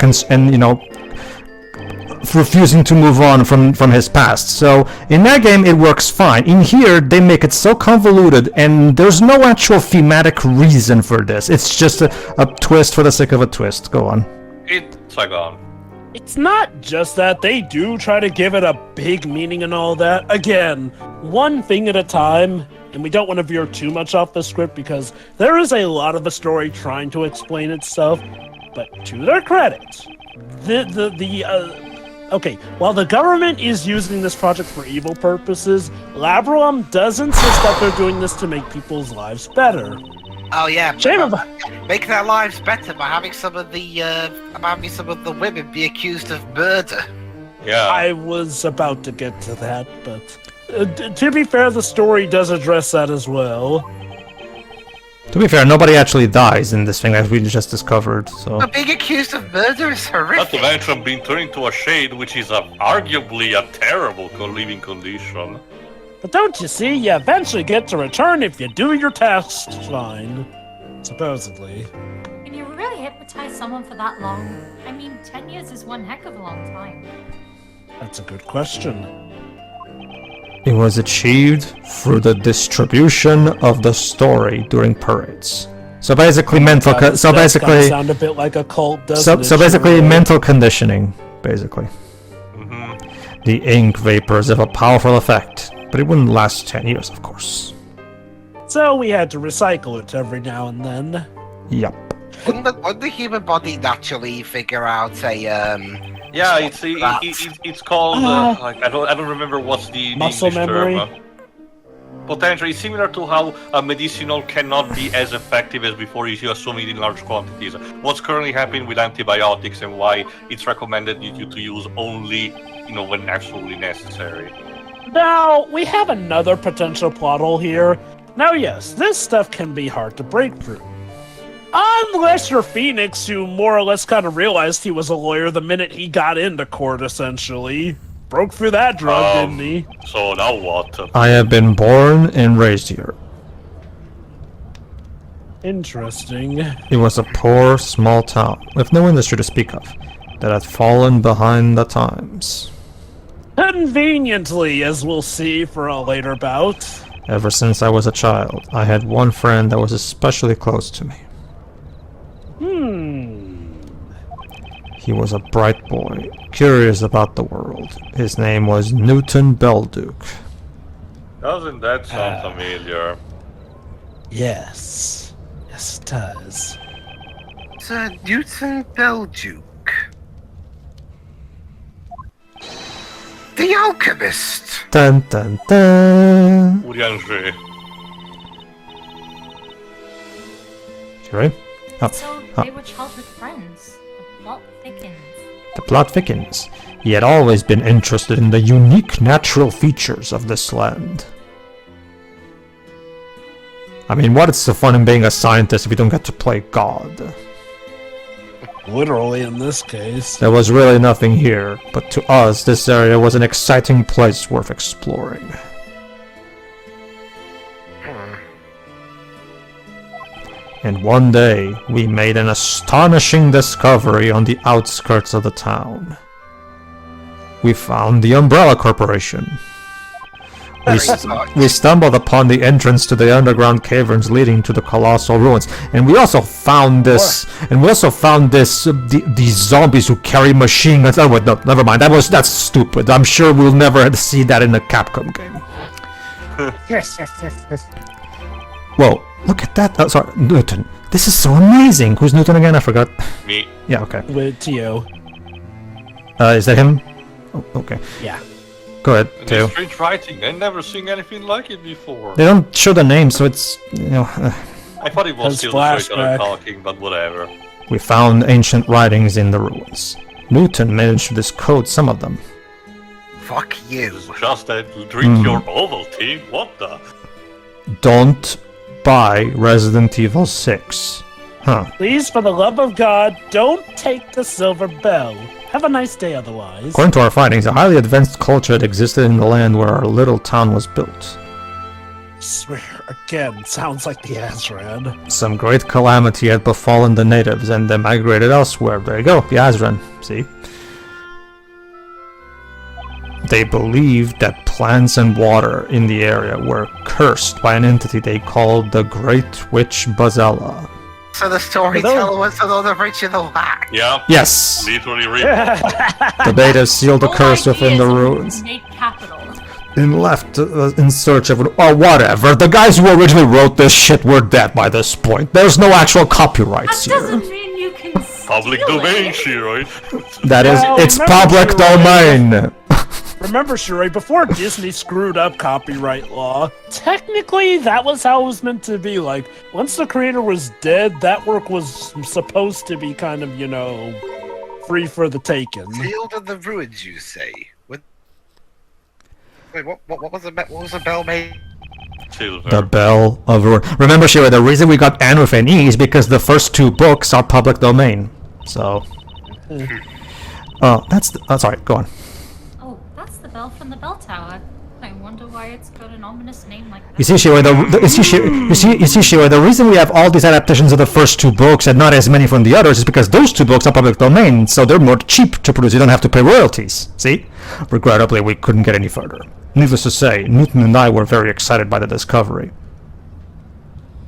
refusing to move on from his past. So in that game it works fine. In here they make it so convoluted and there's no actual thematic reason for this. It's just a twist for the sake of a twist. Go on. It's like on. It's not just that, they do try to give it a big meaning and all that. Again, one thing at a time, and we don't want to veer too much off the script because there is a lot of the story trying to explain itself, but to their credit, okay, while the government is using this project for evil purposes, Labyrinthia does insist that they're doing this to make people's lives better. Oh yeah, Shame about make their lives better by having some of the women be accused of murder. Yeah. I was about to get to that, but to be fair, the story does address that as well. To be fair, nobody actually dies in this thing that we just discovered, so... But being accused of murder is Not to horrific. mention being turned into a shade, which is arguably a terrible living condition. But don't you see, you eventually get to return if you do your tasks fine. Supposedly. Can you really hypnotize someone for that long? I mean, 10 years is one heck of a long time. That's a good question. It was achieved through the distribution of the story during parades. So basically mental That's gotta sound a bit like a cult, doesn't it? so basically Sure. mental conditioning, basically. Mm-hmm. The ink vapors have a powerful effect, but it wouldn't last 10 years, of course. So we had to recycle it every now and then. Yep. Wouldn't the human body naturally figure out a Yeah, it's called I don't remember what's the muscle English memory? term. Potentially similar to how a medicinal cannot be as effective as before if you assume it in large quantities. What's currently happening with antibiotics and why it's recommended you to use only when absolutely necessary. Now, we have another potential plot hole here. Now, yes, this stuff can be hard to break through. Unless you're Phoenix, who more or less kind of realized he was a lawyer the minute he got into court, essentially. Broke through that drug, didn't he? So now what? I have been born and raised here. Interesting. It was a poor, small town, with no industry to speak of, that had fallen behind the times. Conveniently, as we'll see for a later bout. Ever since I was a child, I had one friend that was especially close to me. He was a bright boy, curious about the world. His name was Newton Belduke. Doesn't that sound familiar? Yes. Yes, it does. Sir Newton Belduke. The Alchemist! Dun dun dun! Urianży. Sorry? Oh, So they were childhood friends. The plot thickens. the plot thickens. He had always been interested in the unique natural features of this land. I mean, what is so fun in being a scientist if you don't get to play God? Literally, in this case. There was really nothing here, but to us, this area was an exciting place worth exploring. And one day, we made an astonishing discovery on the outskirts of the town. We found the Umbrella Corporation. We stumbled upon the entrance to the underground caverns leading to the colossal ruins, and we also found this. These zombies who carry machine guns. Oh wait, no, never mind. That's stupid. I'm sure we'll never see that in a Capcom game. Yes. Whoa, look at that. Oh, sorry, Newton. This is so amazing. Who's Newton again? I forgot. Me. Yeah, okay. With Tio. Is that him? Oh, okay. Yeah. Go ahead, And Theo. it's strange writing. I've never seen anything like it before. They don't show the name, so it's, I thought it was That's still the storyteller flashback. talking, but whatever. We found ancient writings in the ruins. Newton managed to decode some of them. Fuck you. It's just that drink your Ovaltine. What the? Don't buy Resident Evil 6. Huh. Please, for the love of God, don't take the silver bell. Have a nice day otherwise. According to our findings, a highly advanced culture had existed in the land where our little town was built. Swear, again, sounds like the Azran. Some great calamity had befallen the natives, and they migrated elsewhere. There you go, the Azran. See? They believed that plants and water in the area were cursed by an entity they called the Great Witch Bazella. So the storyteller was another original hack. Yeah. Yes! Literally read. The natives sealed the Whole curse within the idea is ruins Make capital. and left in search of it. Oh, whatever. The guys who originally wrote this shit were dead by this point. There's no actual copyrights That here. doesn't mean you can Public steal domain, it. Shiroi. That is, Well, it's remember, public Shiroi. domain. Remember, Sheree, before Disney screwed up copyright law, technically that was how it was meant to be. Like, once the creator was dead, that work was supposed to be kind of, free for the taking. Sealed in the ruins, you say? Wait, what was the bell made? Silver. The Bell of Ruin. Remember, Shira, the reason we got N with an E is because the first two books are public domain. So. Oh, sorry, go on. Oh, that's the bell from the bell tower. I wonder why it's got an ominous name like that. You see, Shira, the reason we have all these adaptations of the first two books and not as many from the others is because those two books are public domain, so they're more cheap to produce. You don't have to pay royalties. See? Regrettably, we couldn't get any further. Needless to say, Newton and I were very excited by the discovery.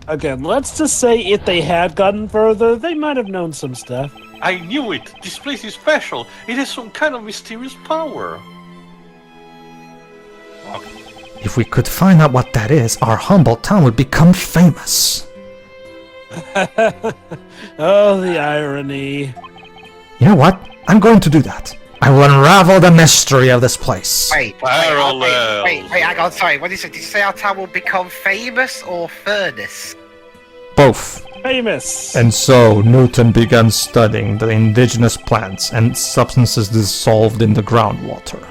Again, let's just say if they had gotten further, they might have known some stuff. I knew it. This place is special. It has some kind of mysterious power. If we could find out what that is, our humble town would become famous. Oh, the irony. You know what? I'm going to do that. I will unravel the mystery of this place. Wait, Parallels. hang on, sorry, what did you say? Did you say our town will become famous or furnace? Both. Famous. And so Newton began studying the indigenous plants and substances dissolved in the groundwater.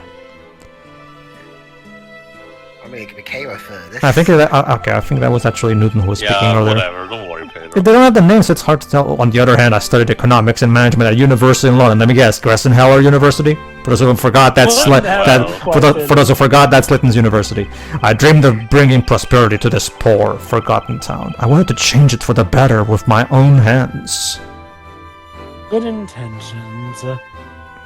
mean, it became a furnace. I think okay. I think that was actually Newton who was speaking Yeah, earlier. whatever. Don't worry, Pedro. They don't have the names, so it's hard to tell. On the other hand, I studied economics and management at university in London. Let me guess, Gressenheller University? For those who forgot, that's for those who forgot, that's Layton's University. I dreamed of bringing prosperity to this poor, forgotten town. I wanted to change it for the better with my own hands. Good intentions.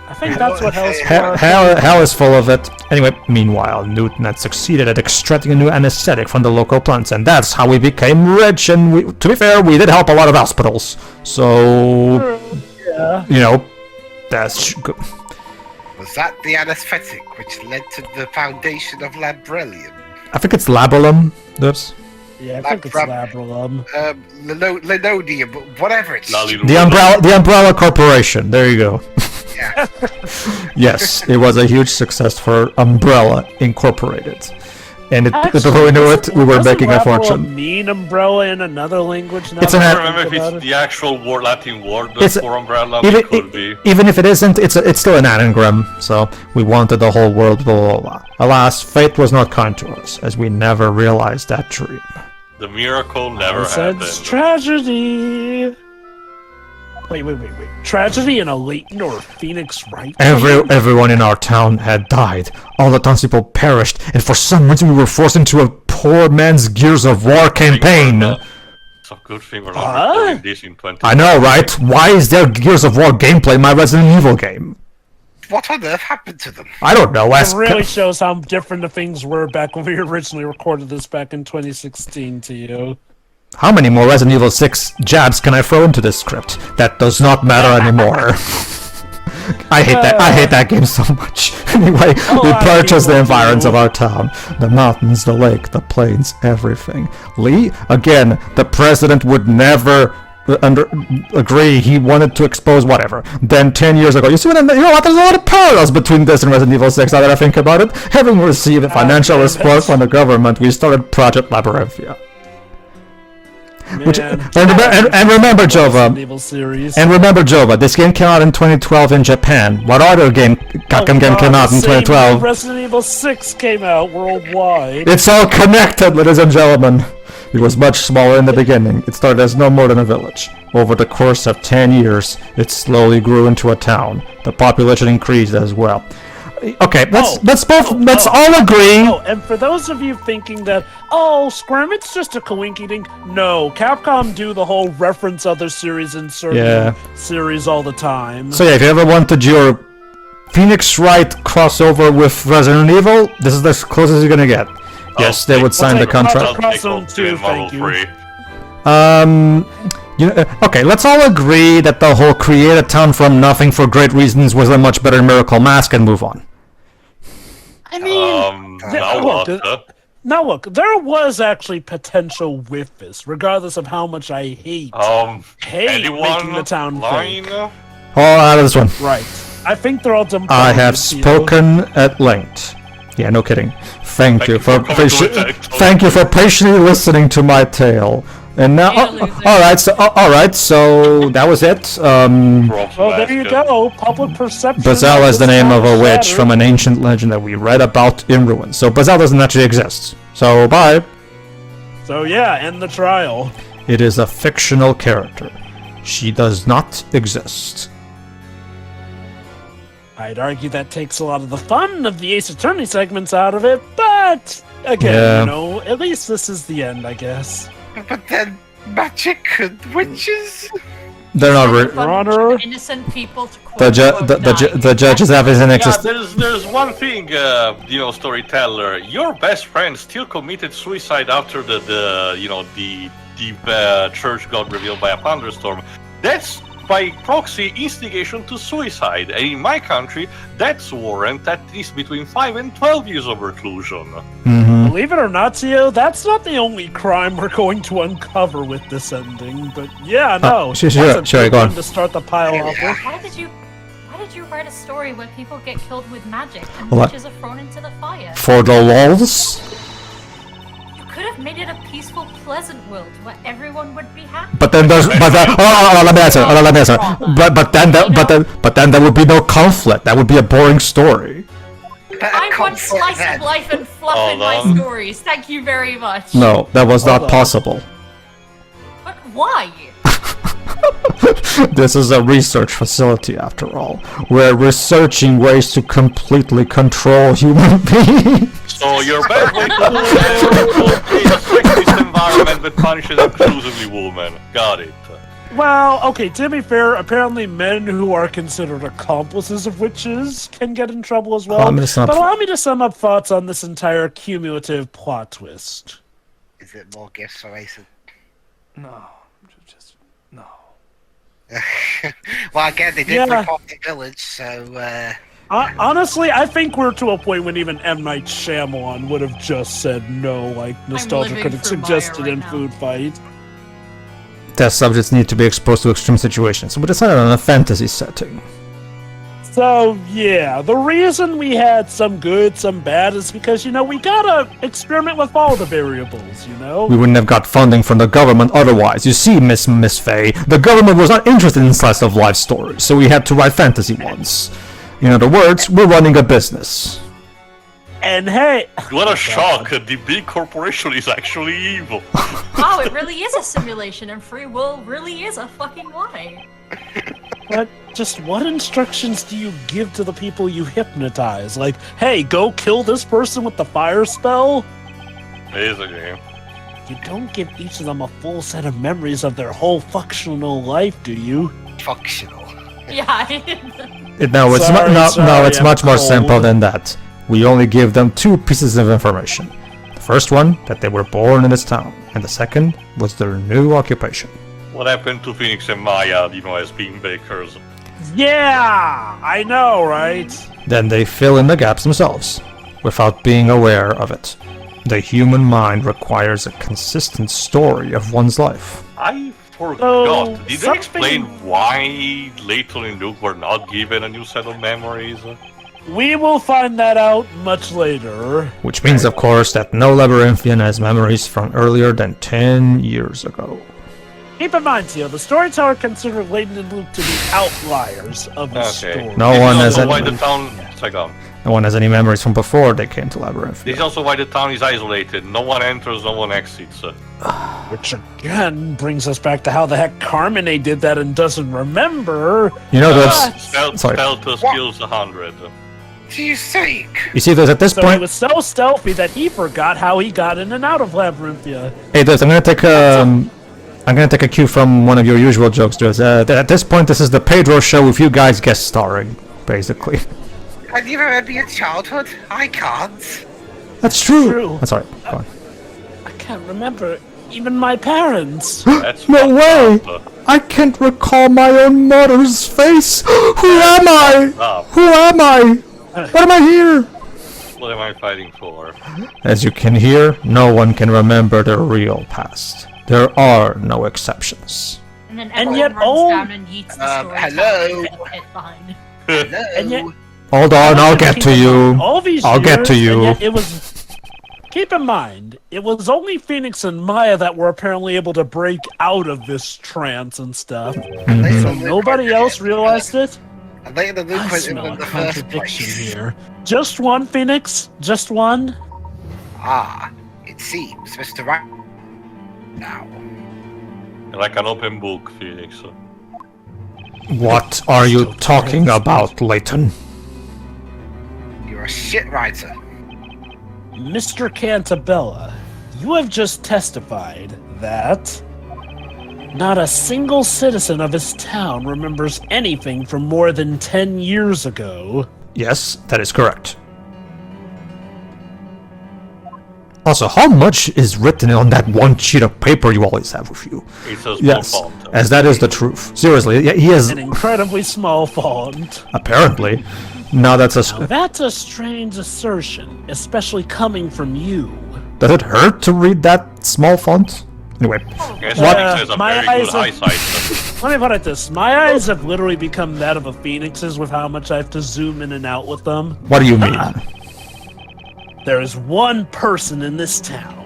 I think that's what hell's for. Hell is full of it. Anyway, meanwhile, Newton had succeeded at extracting a new anesthetic from the local plants, and that's how we became rich. And to be fair, we did help a lot of hospitals. So, Yeah. you know, that's good. Was that the anesthetic which led to the foundation of Labyrinthia? I think it's Labellum. Oops. Yeah, I think it's Labralum. Linoleum, whatever it's. The Umbrella Corporation. There you go. Yeah. Yes, it was a huge success for Umbrella Incorporated. And Actually, before we knew it, we were doesn't making a Labralum fortune. mean umbrella in another language now? It's I an don't remember if it's the actual Latin word It's for umbrella. Even, It could be. even if it isn't, it's still an anagram. So we wanted the whole world, blah, blah, blah. Alas, fate was not kind to us, as we never realized that dream. The miracle never Sense happened. tragedy. Wait. Tragedy in a Layton or Phoenix Wright? Everyone in our town had died. All the townspeople perished, and for some reason we were forced into a poor man's Gears of War campaign. It's a good thing we're not recording this in 20. I know, right? Why is there Gears of War gameplay in my Resident Evil game? What on earth happened to them? I don't know. It really shows how different the things were back when we originally recorded this back in 2016 to you. How many more Resident Evil 6 jabs can I throw into this script? That does not matter anymore. I hate that game so much. Anyway, we purchased the environs of our town. The mountains, the lake, the plains, everything. Lee, again, the president would never agree. He wanted to expose whatever. Then 10 years ago, you know what, there's a lot of parallels between this and Resident Evil 6 now that I think about it. Having received financial support from the government, we started Project Labyrinthia. And remember, Jovah. And remember, Jovah. This game came out in 2012 in Japan. What other game, Capcom game, came out in 2012? Resident Evil 6 came out worldwide. It's all connected, ladies and gentlemen. It was much smaller in the beginning. It started as no more than a village. Over the course of 10 years, it slowly grew into a town. The population increased as well. Okay, let's all agree. Oh, and for those of you thinking that, Squirm, it's just a coinky dink. No, Capcom do the whole reference other series in certain series all the time. So yeah, if you ever wanted your Phoenix Wright crossover with Resident Evil, this is the closest you're gonna get. Yes, they would sign the contract. Okay, let's all agree that the whole create a town from nothing for great reasons was a much better Miracle Mask and move on. I mean, now look, there was actually potential with this, regardless of how much I hate making the town fake. Out of this one. Right. I think they're all dumb. I have spoken at length. Yeah, no kidding. Thank you for patiently listening to my tale. And now, all right, so that was it. Well, there you go. Public perception. Bazel is the name of a witch from an ancient legend that we read about in ruins. So Bazel doesn't actually exist. So bye. So yeah, end the trial. It is a fictional character. She does not exist. I'd argue that takes a lot of the fun of the Ace Attorney segments out of it, but again, at least this is the end, I guess. But then magic and witches? They're not Your Honor. Innocent people to quote the judges have his there's one thing, Storyteller. Your best friend still committed suicide after the church got revealed by a thunderstorm. That's by proxy instigation to suicide, and in my country, that's warrant at least between 5 and 12 years of reclusion. Mm-hmm. Believe it or not, Tio, that's not the only crime we're going to uncover with this ending. But yeah, no, sure, go on. To start the pile up with. Why did you write a story where people get killed with magic and witches are thrown into the fire? For the lulz? You could have made it a peaceful, pleasant world where everyone would be happy. But then let me answer. But then there would be no conflict. That would be a boring story. I want slice of life and fluff in my stories. Thank you very much. No, that was not possible. But why? This is a research facility, after all. We're researching ways to completely control human beings. So your best way to do it would create a sexist environment that punishes exclusively women. Got it. Well, okay, to be fair, apparently men who are considered accomplices of witches can get in trouble as well. But allow me to sum up thoughts on this entire cumulative plot twist. Is it more gifts for Layton? No. Just... no. Well, again, they did report the village, so... Honestly, I think we're to a point when even M. Night Shyamalan would have just said no, like Nostalgia Critic suggested in Food Fight. Test subjects need to be exposed to extreme situations, so we decided on a fantasy setting. So, yeah, the reason we had some good, some bad is because, we gotta experiment with all the variables, We wouldn't have got funding from the government otherwise. You see, Miss Faye, the government was not interested in slice of life stories, so we had to write fantasy ones. In other words, we're running a business. And hey... What a shock! The big corporation is actually evil. Wow, it really is a simulation, and free will really is a fucking lie. But just what instructions do you give to the people you hypnotize? Like, hey, go kill this person with the fire spell? It is a game. You don't give each of them a full set of memories of their whole functional life, do you? Functional. Yeah. It's much more simple than that. We only give them two pieces of information. The first one, that they were born in this town, and the second was their new occupation. What happened to Phoenix and Maya, as being bakers? Yeah, I know, right? Then they fill in the gaps themselves, without being aware of it. The human mind requires a consistent story of one's life. I forgot. Did they explain why Layton and Luke were not given a new set of memories? We will find that out much later. Which means, of course, that no Labyrinthian has memories from earlier than 10 years ago. Keep in mind, Theo, the storyteller considered Layton and Luke to be outliers of the story. No one has any... No one has any memories from before they came to Labyrinthia. This is also why the town is isolated. No one enters, no one exits. Which again brings us back to how the heck Carmine did that and doesn't remember. Stealth skills 100. You think? You see, there's at this point... He was so stealthy that he forgot how he got in and out of Labyrinthia. Hey, Duz, I'm gonna take a cue from one of your usual jokes, Duz. At this point, this is the Pedro show with you guys guest starring, basically. Can you remember your childhood? I can't. That's true. That's alright. Go on. I can't remember even my parents. No way! I can't recall my own mother's face. Who am I? Who am I? What am I here? What am I fighting for? As you can hear, no one can remember their real past. There are no exceptions. And then everyone runs down and yeets the story. Hello. Hello. And yet, hold on, I'll get to you. I'll get to you. It was. Keep in mind, it was only Phoenix and Maya that were apparently able to break out of this trance and stuff. Mm-hmm. So nobody else realized it. I smell a contradiction here. Just one, Phoenix? Just one? It seems Mr. Wright now. Like an open book, Phoenix. What are you talking about, Layton? You're a shit writer. Mr. Cantabella, you have just testified that not a single citizen of his town remembers anything from more than 10 years ago. Yes, that is correct. Also, how much is written on that one sheet of paper you always have with you? It's a yes, small font. As that is the truth. Seriously, he has... An incredibly small font. Apparently. Now that's a strange assertion, especially coming from you. Does it hurt to read that small font? Anyway, my eyes let me put it this: my eyes have literally become that of a phoenix's with how much I have to zoom in and out with them. What do you mean? There is one person in this town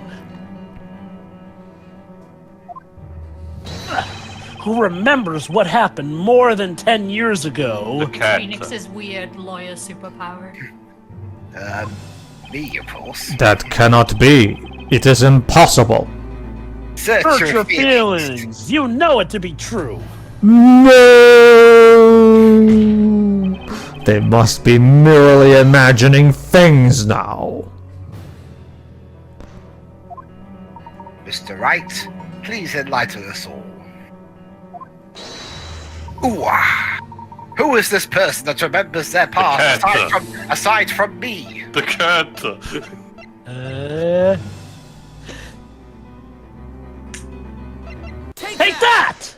who remembers what happened more than 10 years ago. The cat. Phoenix's weird lawyer superpower. Me, of course. That cannot be. It is impossible. Search Hurt your feelings. You know it to be true. No! They must be merely imagining things now. Mr. Wright, please enlighten us all. Ooh, who is this person that remembers their past aside from me? The cat. Take that!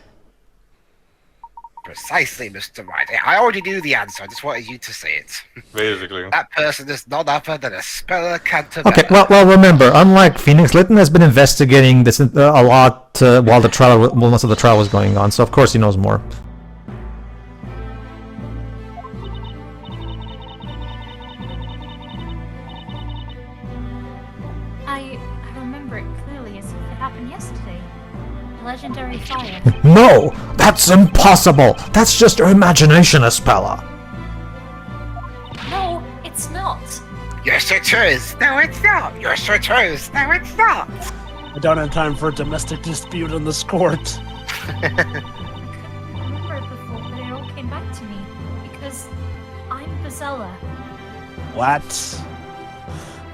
Precisely, Mr. Wright. I already knew the answer. I just wanted you to say it. Basically. That person is none other than a speller Cantabella. Okay, well, remember, unlike Phoenix, Layton has been investigating this a lot while most of the trial was going on, so of course he knows more. I remember it clearly as if it happened yesterday. Legendary fire. No! That's impossible! That's just your imagination, Espella! No, it's not. Yes, it is. No, it's not. Yes, it is. No, it's not. I don't have time for a domestic dispute in this court. I couldn't remember it before, but it all came back to me. Because I'm Bazella. What?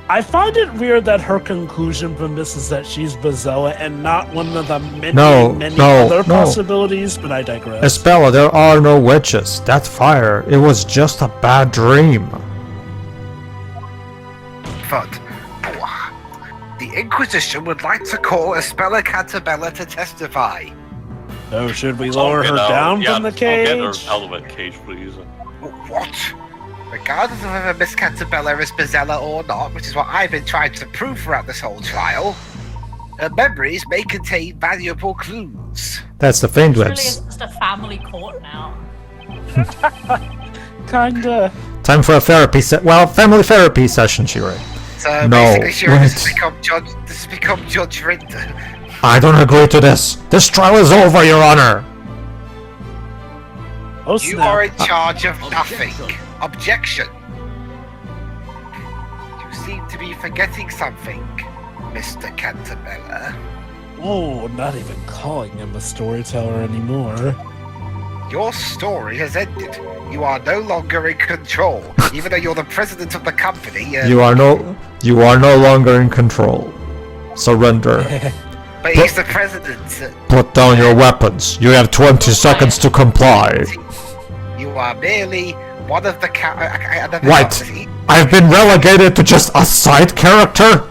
I find it weird that her conclusion from this is that she's Bazella and not one of the many other possibilities, but I digress. Espella, there are no witches. That fire, it was just a bad dream. But the Inquisition would like to call Espella Cantabella to testify. Oh, should we lower her down from the cage? Get her out of that cage, please. What? Regardless of whether Miss Cantabella is Bazella or not, which is what I've been trying to prove throughout this whole trial, her memories may contain valuable clues. That's the thing, Really, Dwebs. it's just a family court now. Kinda. Time for a family therapy session, Shirei. So No, basically, Shira, wait. this has become Judge Rinder. I don't agree to this. This trial is over, Your Honor. Oh, You snap. are in charge of nothing. Objection. You seem to be forgetting something, Mr. Cantabella. Oh, not even calling him a storyteller anymore. Your story has ended. You are no longer in control, even though you're the president of the company. You are no longer in control. Surrender. But he's the president. Put down your weapons. You have 20 seconds to comply. You are merely one of the Right. I've been relegated to just a side character?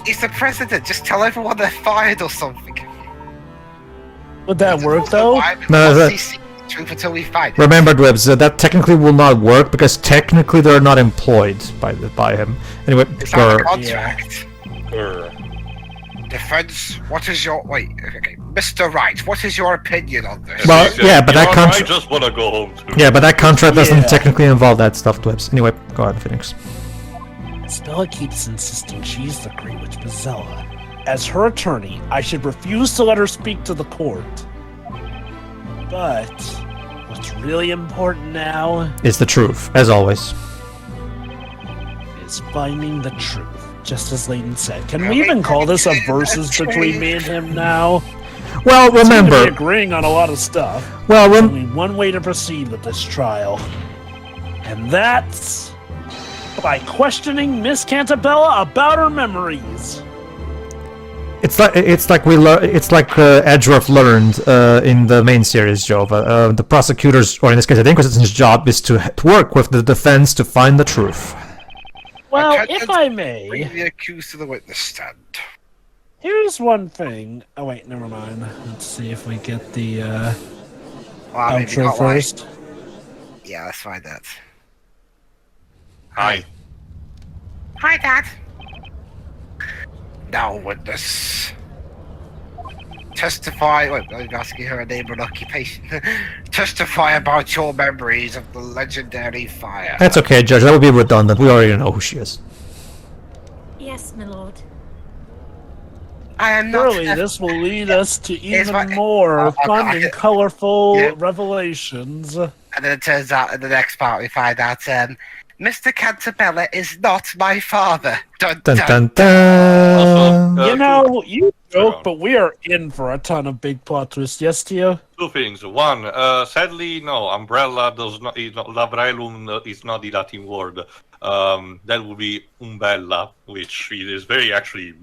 He's the president. Just tell everyone they're fired or something. Would that work, though? No, Truth until we find it. Remember, Dwebs, that technically will not work because technically they're not employed by him. Anyway, It's not a grr. contract. Defense, what is your... Wait, okay. Mr. Wright, what is your opinion on this? Well, yeah, but that I contract. just wanna go home too. Yeah, but that contract doesn't Yeah. technically involve that stuff, Dwebs. Anyway, go ahead, Phoenix. Stella keeps insisting she's the Great Witch Bazella. As her attorney, I should refuse to let her speak to the court. But what's really important now It's the truth, as always. is finding the truth, just as Layton said. Can we even call this a versus between me and him now? Well, We seem to be remember. agreeing on a lot of stuff. Well, There's only one way to proceed with this trial, and that's by questioning Miss Cantabella about her memories. It's like Edgeworth learned in the main series, Jovah. The prosecutors, or in this case, the Inquisition's job is to work with the defense to find the truth. Well, if I may, Bring the accused to the witness stand. here's one thing. Oh wait, never mind. Let's see if we get the Well, I mean, you outro got one. first. Yeah, let's find that. Hi. Hi, Dad. Now, witness. Testify. Wait, I'm asking her a name and occupation. Testify about your memories of the legendary fire. That's okay, Judge. That would be redundant. We already know who she is. Yes, my lord. I am not. Surely this will lead us to Here's even my- more fun and colorful Yeah. revelations. And then it turns out in the next part we find out Mr. Cantabella is not my father. Dun, Dun dun. dun dun. Also, You know, you Hang on. joke, but we are in for a ton of big plot twists. Yes, Tio? Two things. One, sadly, no, umbrella does not. Labrellum is not the Latin word. That would be umbella, which is very actually,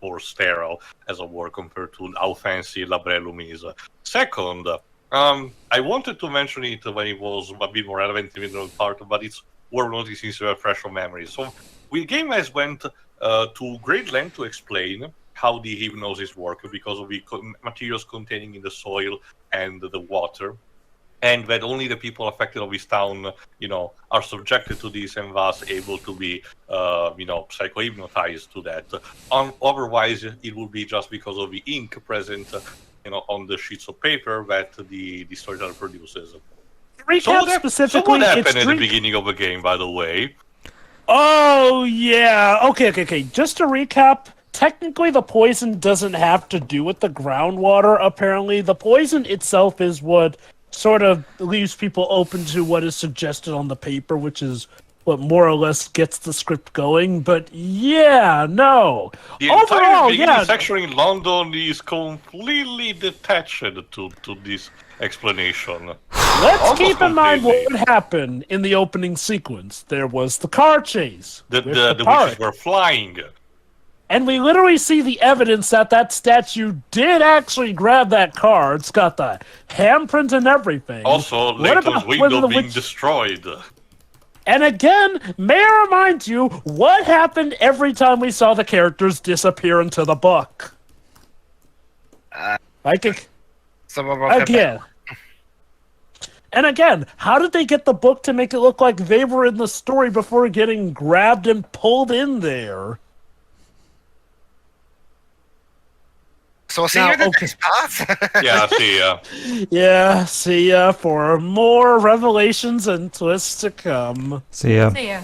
more sterile as a word compared to how fancy labrellum is. Second, I wanted to mention it when it was a bit more relevant in the middle part, but it's worth noticing to have fresh memories. So, the game has went to great length to explain how the hypnosis works because of the materials containing in the soil and the water, and that only the people affected of this town, are subjected to this and thus able to be, psycho-hypnotized to that. Otherwise, it would be just because of the ink present, on the sheets of paper that the storyteller produces. Recap specifically. So what happened it's at the beginning of the game, by the way? Oh, yeah. Okay. Just to recap, technically the poison doesn't have to do with the groundwater, apparently. The poison itself is what sort of leaves people open to what is suggested on the paper, which is what more or less gets the script going. But yeah, no. The Overall, entire beginning yeah. section in London is completely detached to this explanation. Let's Almost keep in mind completely. what happened in the opening sequence. There was the car chase. The with witches pirate. were flying. And we literally see the evidence that statue did actually grab that car. It's got the handprint and everything. Also, What Layton's about when window the being witch- destroyed. And again, may I remind you what happened every time we saw the characters disappear into the book? Again. And again, how did they get the book to make it look like they were in the story before getting grabbed and pulled in there? So I'll see Now, you in the okay. next part. Yeah, see, Yeah, see ya for more revelations and twists to come. See ya. See ya.